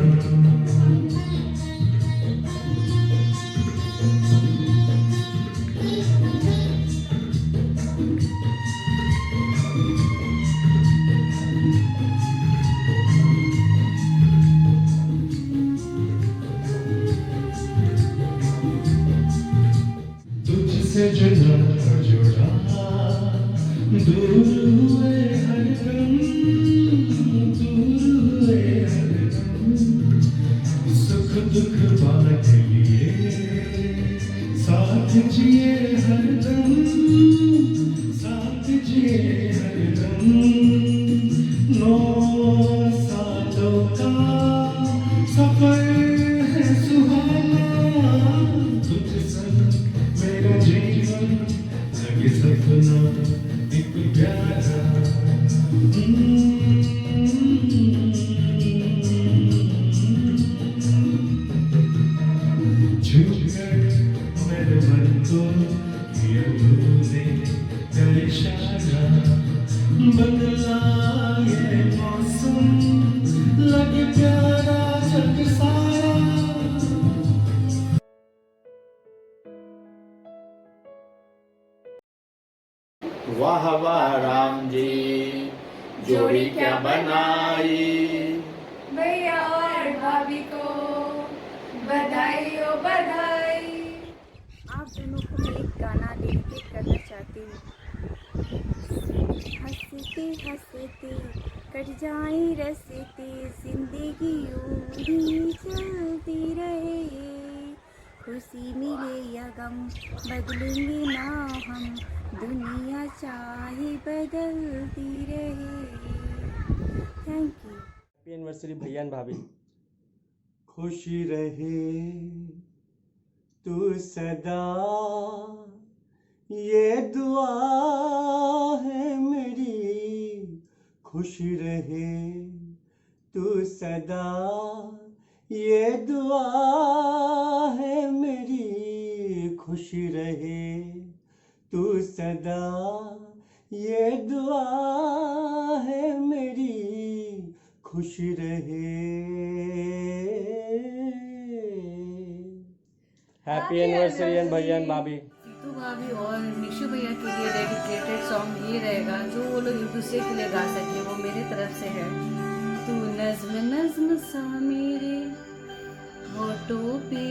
तुझसे जुदा जुड़ा दूर हुए हरदम, दूर हुए हरदम। सुख दुख बांट लिए, साथ जिए हरदम, साथ जिए हरदम। 9 सालों का सफर है सुहाना, तुझ संग मेरा जीवन लगे सपना एक प्यारा। झूठकर मेरे मन को किया तूने तेरे इशारा, बदला ये मौसम लगे प्यारा जग सारा। वाह वाह राम जी, जोड़ी क्या बनाई। भैया और भाभी को बधाई हो बधाई। आप दोनों को मैं एक गाना डेडिकेट करना चाहती हूँ। हंसते हंसते कट जाए रस्ते, जिंदगी यूं ही चलती रहे। खुशी मिले या गम बदलेंगे ना हम, दुनिया चाहे बदलती रहे। Thank you. हैप्पी एनिवर्सरी भैया एंड भाभी। खुशी रहे तू सदा, ये दुआ है मेरी। खुशी रहे तू सदा, ये दुआ है मेरी। खुशी रहे तू सदा, ये दुआ है मेरी। खुशी रहे। हैप्पी एनिवर्सरी एंड भैया एंड भाभी। सीतू भाभी और निशु भैया के लिए डेडिकेटेड सॉन्ग ये रहेगा, जो वो लोग एक दूसरे के लिए गा सके, वो मेरे तरफ से है। तू नज्म नज्म सा मेरे होठों पे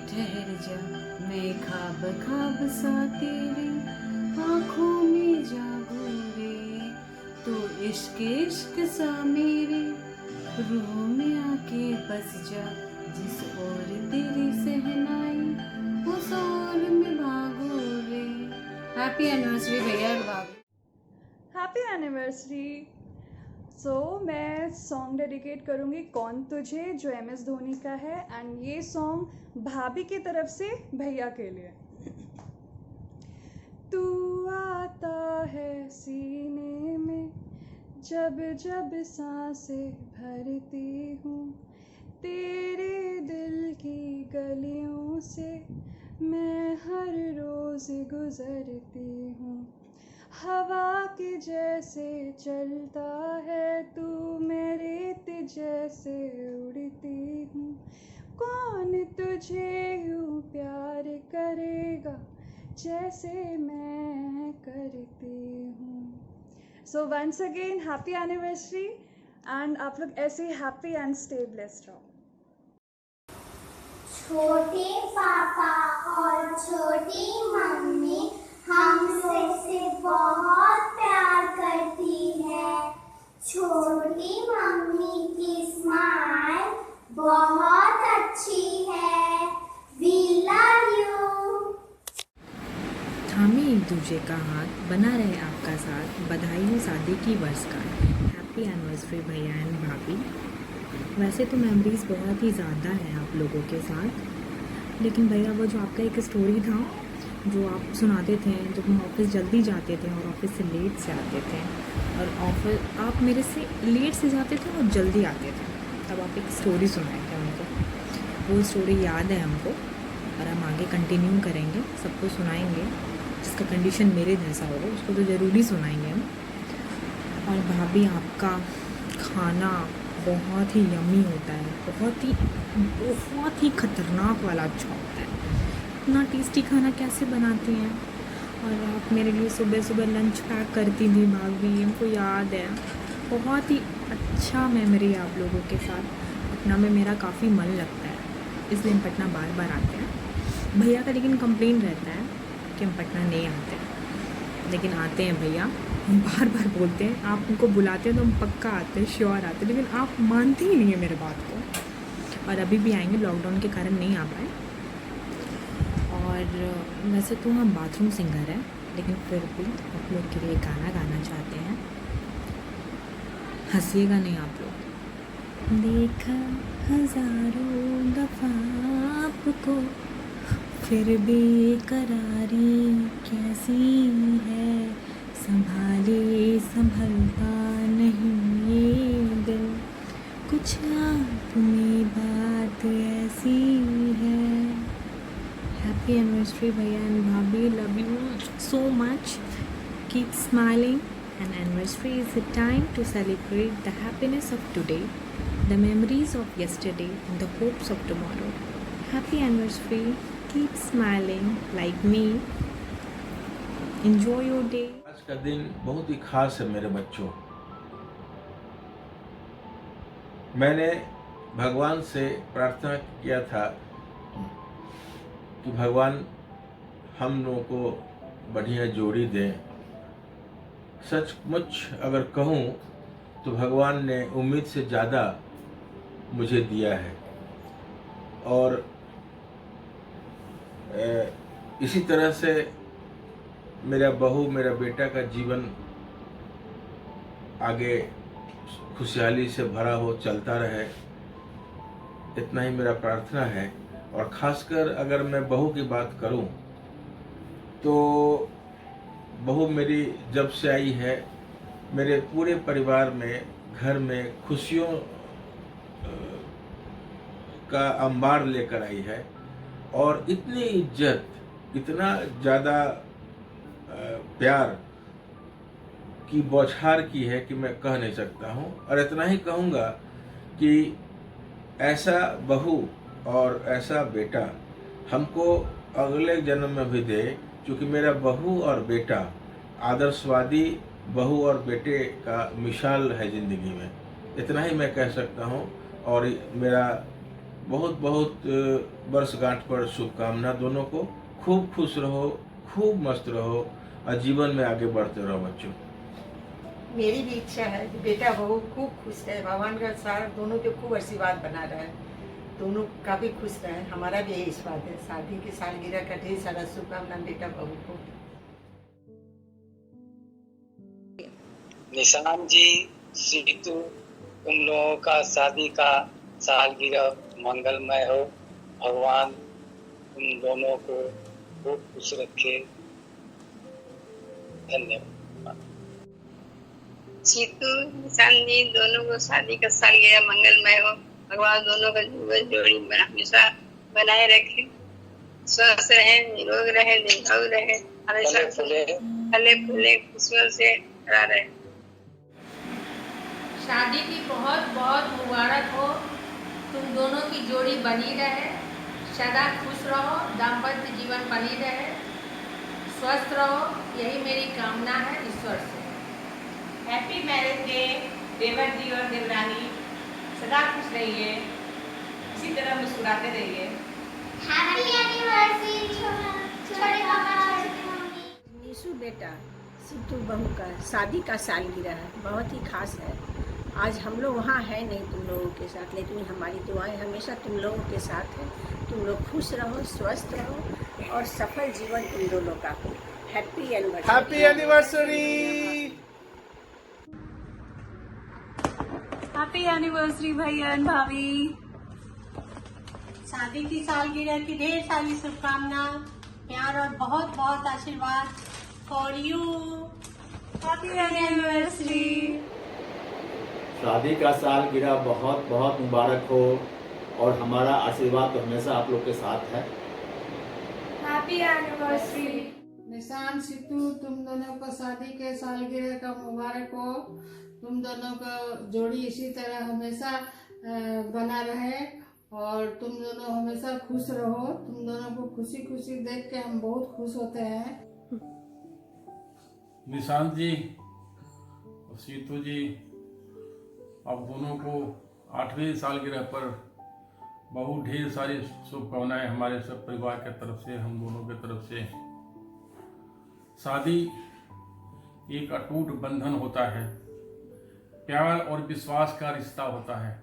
ठहर जा, मैं खाब खाब सा तेरे आँखों में जागू रे। तू इश्क इश्क सा मेरे रूह में आके बस जा, जिस ओर तेरी सहनाई उस ओर में भागो रे। हैप्पी एनिवर्सरी भैया और भाभी। Happy anniversary. सो मैं सॉन्ग डेडिकेट करूँगी कौन तुझे, जो MS धोनी का है, एंड ये सॉन्ग भाभी की तरफ से भैया के लिए। तू आता है सीने में जब जब सांसें भरती हूँ, तेरे दिल की गलियों से मैं हर रोज़ गुज़रती हूँ। हवा के जैसे चलता है तू, मैं रेत जैसे उड़ती हूँ। कौन तुझे यूँ प्यार करेगा जैसे मैं करती हूँ। So once again happy anniversary, and आप लोग ऐसे ही हैप्पी एंड स्टे ब्लेस्ड रहो। छोटे पापा और छोटी मम्मी हमसे बहुत प्यार करती है। छोटी मम्मी की स्माइल बहुत अच्छी है। We love you. थामे एक दूजे का हाथ, बना रहे आपका साथ। बधाई हो शादी की वर्षगांठ। हैप्पी एनिवर्सरी भैया एंड भाभी। वैसे तो मेमोरीज बहुत ही ज़्यादा हैं आप लोगों के साथ, लेकिन भैया वो जो आपका एक स्टोरी था जो आप सुनाते थे जब हम ऑफिस जल्दी जाते थे और ऑफिस से लेट से आते थे, और ऑफिस आप मेरे से लेट से जाते थे और जल्दी आते थे, तब आप एक स्टोरी सुनाए थे हमको। वो स्टोरी याद है हमको और हम आगे कंटिन्यू करेंगे, सबको सुनाएंगे। जिसका कंडीशन मेरे जैसा होगा उसको तो ज़रूरी सुनाएंगे हम। और भाभी आपका खाना बहुत ही यम्मी होता है, बहुत ही ख़तरनाक वाला अच्छा होता है। इतना टेस्टी खाना कैसे बनाती हैं। और आप मेरे लिए सुबह सुबह लंच पैक करती थी भाभी, हमको याद है। बहुत ही अच्छा मेमोरी है आप लोगों के साथ। पटना में मेरा काफ़ी मन लगता है, इसलिए हम पटना बार बार आते हैं। भैया का लेकिन कंप्लेन रहता है कि हम पटना नहीं आते, लेकिन आते हैं भैया। हम बार बार बोलते हैं, आप उनको बुलाते हैं तो हम पक्का आते हैं, श्योर आते हैं, लेकिन आप मानते ही नहीं है मेरे बात को। और अभी भी आएंगे, लॉकडाउन के कारण नहीं आ पाए। और वैसे तो हम बाथरूम सिंगर हैं, लेकिन फिर भी आप लोग के लिए गाना गाना चाहते हैं। हंसिएगा नहीं आप लोग। देखा हजारों दफा आपको, फिर बेकरारी कैसी है, संभाले संभलता नहीं ये दिल, कुछ आप में बात ऐसी है। हैप्पी एनिवर्सरी भैया एंड भाभी, love you so much. Keep smiling, and anniversary is the time to celebrate the happiness of today, the memories of yesterday, and the hopes of tomorrow. Happy anniversary. Keep smiling like me. Enjoy your day. आज का दिन बहुत ही खास है मेरे बच्चों। मैंने भगवान से प्रार्थना किया था कि भगवान हम लोगों को बढ़िया जोड़ी दें। सचमुच अगर कहूँ तो भगवान ने उम्मीद से ज़्यादा मुझे दिया है, और इसी तरह से मेरा बहू, मेरा बेटा का जीवन आगे खुशहाली से भरा हो, चलता रहे, इतना ही मेरा प्रार्थना है। और ख़ासकर अगर मैं बहू की बात करूं तो बहू मेरी जब से आई है, मेरे पूरे परिवार में, घर में खुशियों का अंबार लेकर आई है, और इतनी इज्जत, इतना ज़्यादा प्यार की बौछार की है कि मैं कह नहीं सकता हूँ। और इतना ही कहूँगा कि ऐसा बहू और ऐसा बेटा हमको अगले जन्म में भी दे, क्योंकि मेरा बहू और बेटा आदर्शवादी बहू और बेटे का मिसाल है ज़िंदगी में। इतना ही मैं कह सकता हूँ, और मेरा बहुत बहुत वर्षगांठ पर शुभकामना। दोनों को खूब खुश रहो, खूब मस्त रहो, और जीवन में आगे बढ़ते रहो बच्चों। मेरी भी इच्छा है कि बेटा बहू खूब खुश रहे, भगवान का सारा दोनों के खूब आशीर्वाद बना रहे, दोनों का भी खुश रहे। हमारा भी यही आशीर्वाद है। शादी की सालगिरह का ढेर सारा शुभकामना बेटा बहू को। निशान जी, सीतू, तुम लोगों का शादी का सालगिरह मंगलमय हो। भगवान तुम दोनों को खूब खुश रखे। धन्यवाद। सीतू, निशान जी, दोनों को शादी का सालगिरह मंगलमय हो। भगवान दोनों का जीवन जोड़ी हमेशा बनाए रखे, स्वस्थ रहे, निरोग रहे, दीर्घायु रहे, हमेशा फले फूले खुशियों से भरा रहे। शादी की बहुत बहुत मुबारक हो। तुम दोनों की जोड़ी बनी रहे, सदा खुश रहो, दाम्पत्य जीवन बनी रहे, स्वस्थ रहो, यही मेरी कामना है ईश्वर से। हैप्पी मैरिज डे देवर जी और देवरानी, सदा खुश रहिए, इसी तरह मुस्कुराते रहिए। हैप्पी एनिवर्सरी छोटे पापा छोटी मम्मी। निशु बेटा, सीतू बहू का शादी का सालगिरह बहुत ही खास है। आज हम लोग वहाँ हैं नहीं तुम लोगों के साथ, लेकिन हमारी दुआएं हमेशा तुम लोगों के साथ हैं। तुम लोग खुश रहो, स्वस्थ रहो, और सफल जीवन तुम दोनों का हो। Happy anniversary. Happy anniversary. Happy anniversary भैया एंड भाभी। शादी की सालगिरह की ढेर सारी शुभकामना, प्यार और बहुत बहुत आशीर्वाद फॉर यू। Happy anniversary. शादी का सालगिरह बहुत बहुत मुबारक हो, और हमारा आशीर्वाद तो हमेशा आप लोग के साथ है। Happy anniversary. निशान, सीतू, तुम दोनों को शादी के सालगिरह का मुबारक हो। तुम दोनों का जोड़ी इसी तरह हमेशा बना रहे, और तुम दोनों हमेशा खुश रहो। तुम दोनों को खुशी खुशी देख के हम बहुत खुश होते हैं। निशांत जी और सीतू जी, आप दोनों को 8वीं सालगिरह पर बहुत ढेर सारी शुभकामनाएं हमारे सब परिवार के तरफ से, हम दोनों के तरफ से। शादी एक अटूट बंधन होता है, प्यार और विश्वास का रिश्ता होता है।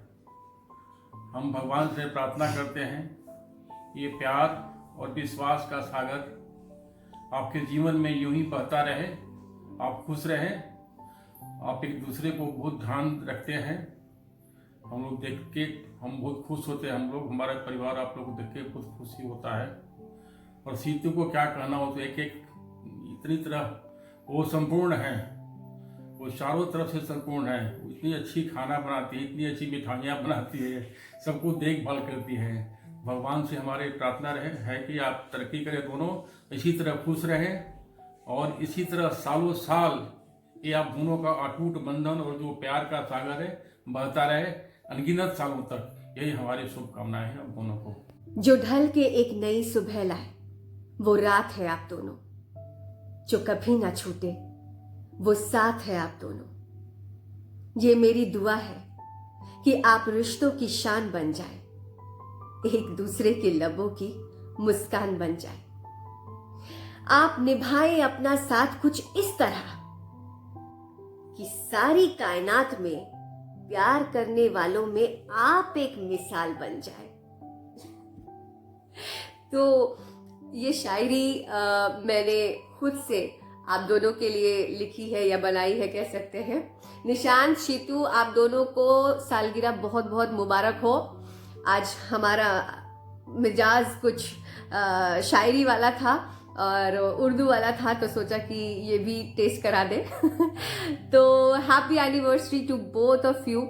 हम भगवान से प्रार्थना करते हैं ये प्यार और विश्वास का सागर आपके जीवन में यूं ही बहता रहे, आप खुश रहें। आप एक दूसरे को बहुत ध्यान रखते हैं, हम लोग देख के हम बहुत खुश होते हैं। हम लोग, हमारा परिवार आप लोग को देख के बहुत खुशी होता है। और सीतू को क्या कहना हो, तो एक एक इतनी तरह वो संपूर्ण है, वो चारों तरफ से संपूर्ण है। वो इतनी अच्छी खाना बनाती है, इतनी अच्छी मिठाइयाँ बनाती है, सबको देखभाल करती है। भगवान से हमारी प्रार्थना है कि आप तरक्की करें, दोनों इसी तरह खुश रहें और इसी तरह सालों साल ये आप दोनों का अटूट बंधन और जो प्यार का सागर है बहता रहे अनगिनत सालों तक। यही हमारी शुभकामनाएं हैं आप दोनों को। जो ढल के एक नई सुबह लाए वो रात है आप दोनों, जो कभी ना छूटे वो साथ है आप दोनों। ये मेरी दुआ है कि आप रिश्तों की शान बन जाए, एक दूसरे के लबों की मुस्कान बन जाए। आप निभाए अपना साथ कुछ इस तरह कि सारी कायनात में प्यार करने वालों में आप एक मिसाल बन जाए। तो ये शायरी मैंने खुद से आप दोनों के लिए लिखी है या बनाई है कह सकते हैं। निशांत, शीतू, आप दोनों को सालगिरह बहुत बहुत मुबारक हो। आज हमारा मिजाज कुछ शायरी वाला था और उर्दू वाला था, तो सोचा कि ये भी टेस्ट करा दे। तो happy anniversary to both of you.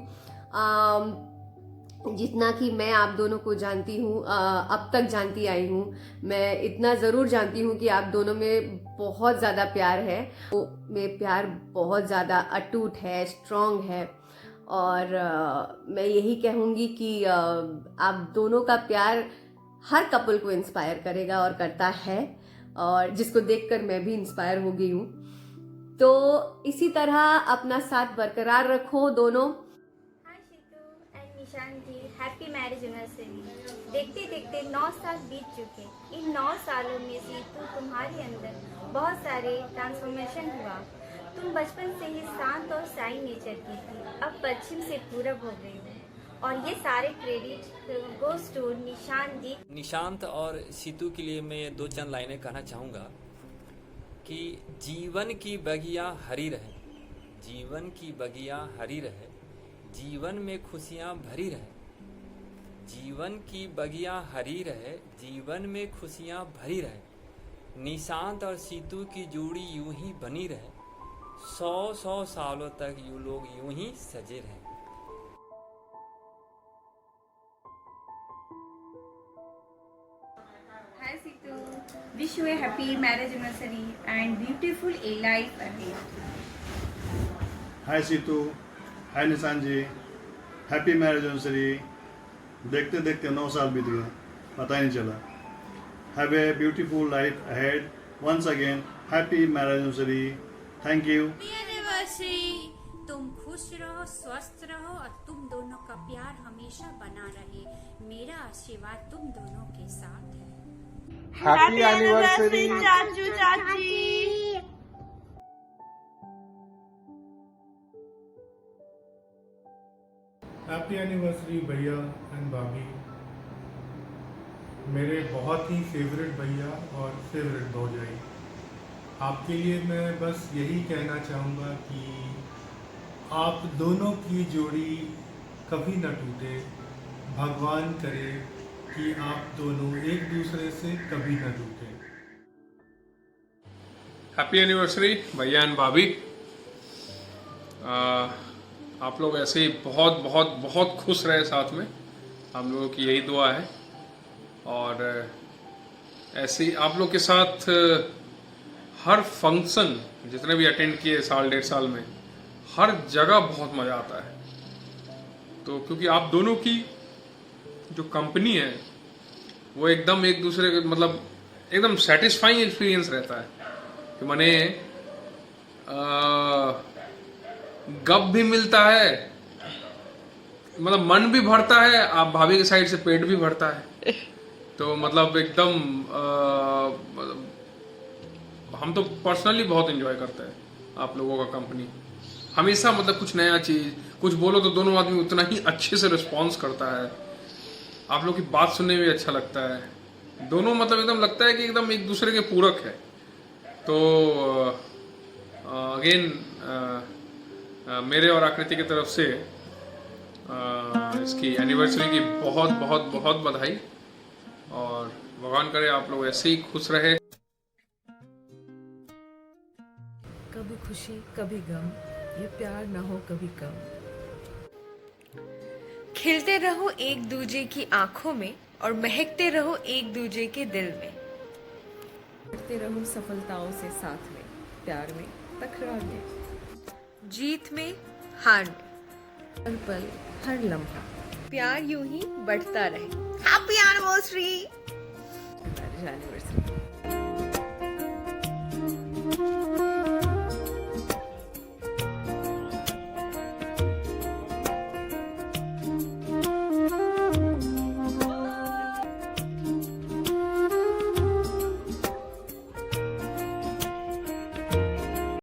जितना कि मैं आप दोनों को जानती हूँ, अब तक जानती आई हूँ, मैं इतना ज़रूर जानती हूँ कि आप दोनों में बहुत ज़्यादा प्यार है। वो में प्यार बहुत ज़्यादा अटूट है, स्ट्रॉन्ग है। और मैं यही कहूँगी कि आप दोनों का प्यार हर कपल को इंस्पायर करेगा और करता है, और जिसको देखकर मैं भी इंस्पायर हो गई हूँ। तो इसी तरह अपना साथ बरकरार रखो दोनों। निशांत जी, हैप्पी मैरिज एनिवर्सरी। देखते देखते 9 साल बीत चुके। इन 9 सालों में सीतू तुम्हारे अंदर बहुत सारे ट्रांसफॉर्मेशन हुआ। तुम बचपन से ही शांत और शाई नेचर की थी, अब पश्चिम से पूरब हो गई हो, और ये सारे क्रेडिट गोस टू निशांत जी। निशांत और सीतू के लिए मैं 2 चंद लाइनें कहना चाहूँगा कि जीवन की बगिया हरी रहे, जीवन की बगिया हरी रहे, जीवन में खुशियाँ भरी रहे, जीवन की बगिया हरी रहे, जीवन में खुशियाँ भरी रहे। निशांत और सीतू की जोड़ी यूं ही बनी रहे, 100 सालों तक यू लोग यूं ही सजे रहे। Hi Situ, wish you a happy marriage anniversary and beautiful a life ahead. हाय सीतू, हाय निशान जी, हैप्पी मैरिज एनिवर्सरी। देखते देखते 9 साल बीत गए, पता ही नहीं चला। Have a beautiful life ahead. Once again happy marriage anniversary. Thank you. Anniversary. तुम खुश रहो, स्वस्थ रहो और तुम दोनों का प्यार हमेशा बना रहे। मेरा आशीर्वाद तुम दोनों के साथ है। हैप्पी एनिवर्सरी चाचू चाची। हैप्पी एनिवर्सरी भैया एंड भाभी, मेरे बहुत ही फेवरेट भैया और फेवरेट भौजाई। आपके लिए मैं बस यही कहना चाहूँगा कि आप दोनों की जोड़ी कभी न टूटे। भगवान करे कि आप दोनों एक दूसरे से कभी न टूटे। हैप्पी एनिवर्सरी भैया एंड भाभी। आप लोग ऐसे ही बहुत बहुत बहुत खुश रहे साथ में, हम लोगों की यही दुआ है। और ऐसे ही आप लोग के साथ हर फंक्शन जितने भी अटेंड किए साल 1.5 साल में, हर जगह बहुत मज़ा आता है। तो क्योंकि आप दोनों की जो कंपनी है वो एकदम एक दूसरे के मतलब एकदम सेटिस्फाइंग एक्सपीरियंस रहता है कि माने गप भी मिलता है, मतलब मन भी भरता है, आप भाभी के साइड से पेट भी भरता है। तो मतलब एकदम हम तो पर्सनली बहुत एंजॉय करते हैं आप लोगों का कंपनी। हमेशा मतलब कुछ नया चीज़ कुछ बोलो तो दोनों आदमी उतना ही अच्छे से रिस्पॉन्स करता है। आप लोग की बात सुनने में अच्छा लगता है। दोनों मतलब एकदम लगता है कि एकदम एक दूसरे के पूरक है। तो अगेन मेरे और आकृति की तरफ से इसकी एनिवर्सरी की बहुत बहुत बहुत बधाई, और भगवान करे आप लोग ऐसे ही खुश रहे। कभी खुशी कभी गम, ये प्यार ना हो कभी कम। खिलते रहो एक दूजे की आंखों में और महकते रहो एक दूजे के दिल में। बढ़ते रहो सफलताओं से साथ में, प्यार में तकरार में, जीत में हार में, हर पल हर लम्हा प्यार यूं ही बढ़ता रहे। Happy anniversary. एनिवर्सरी।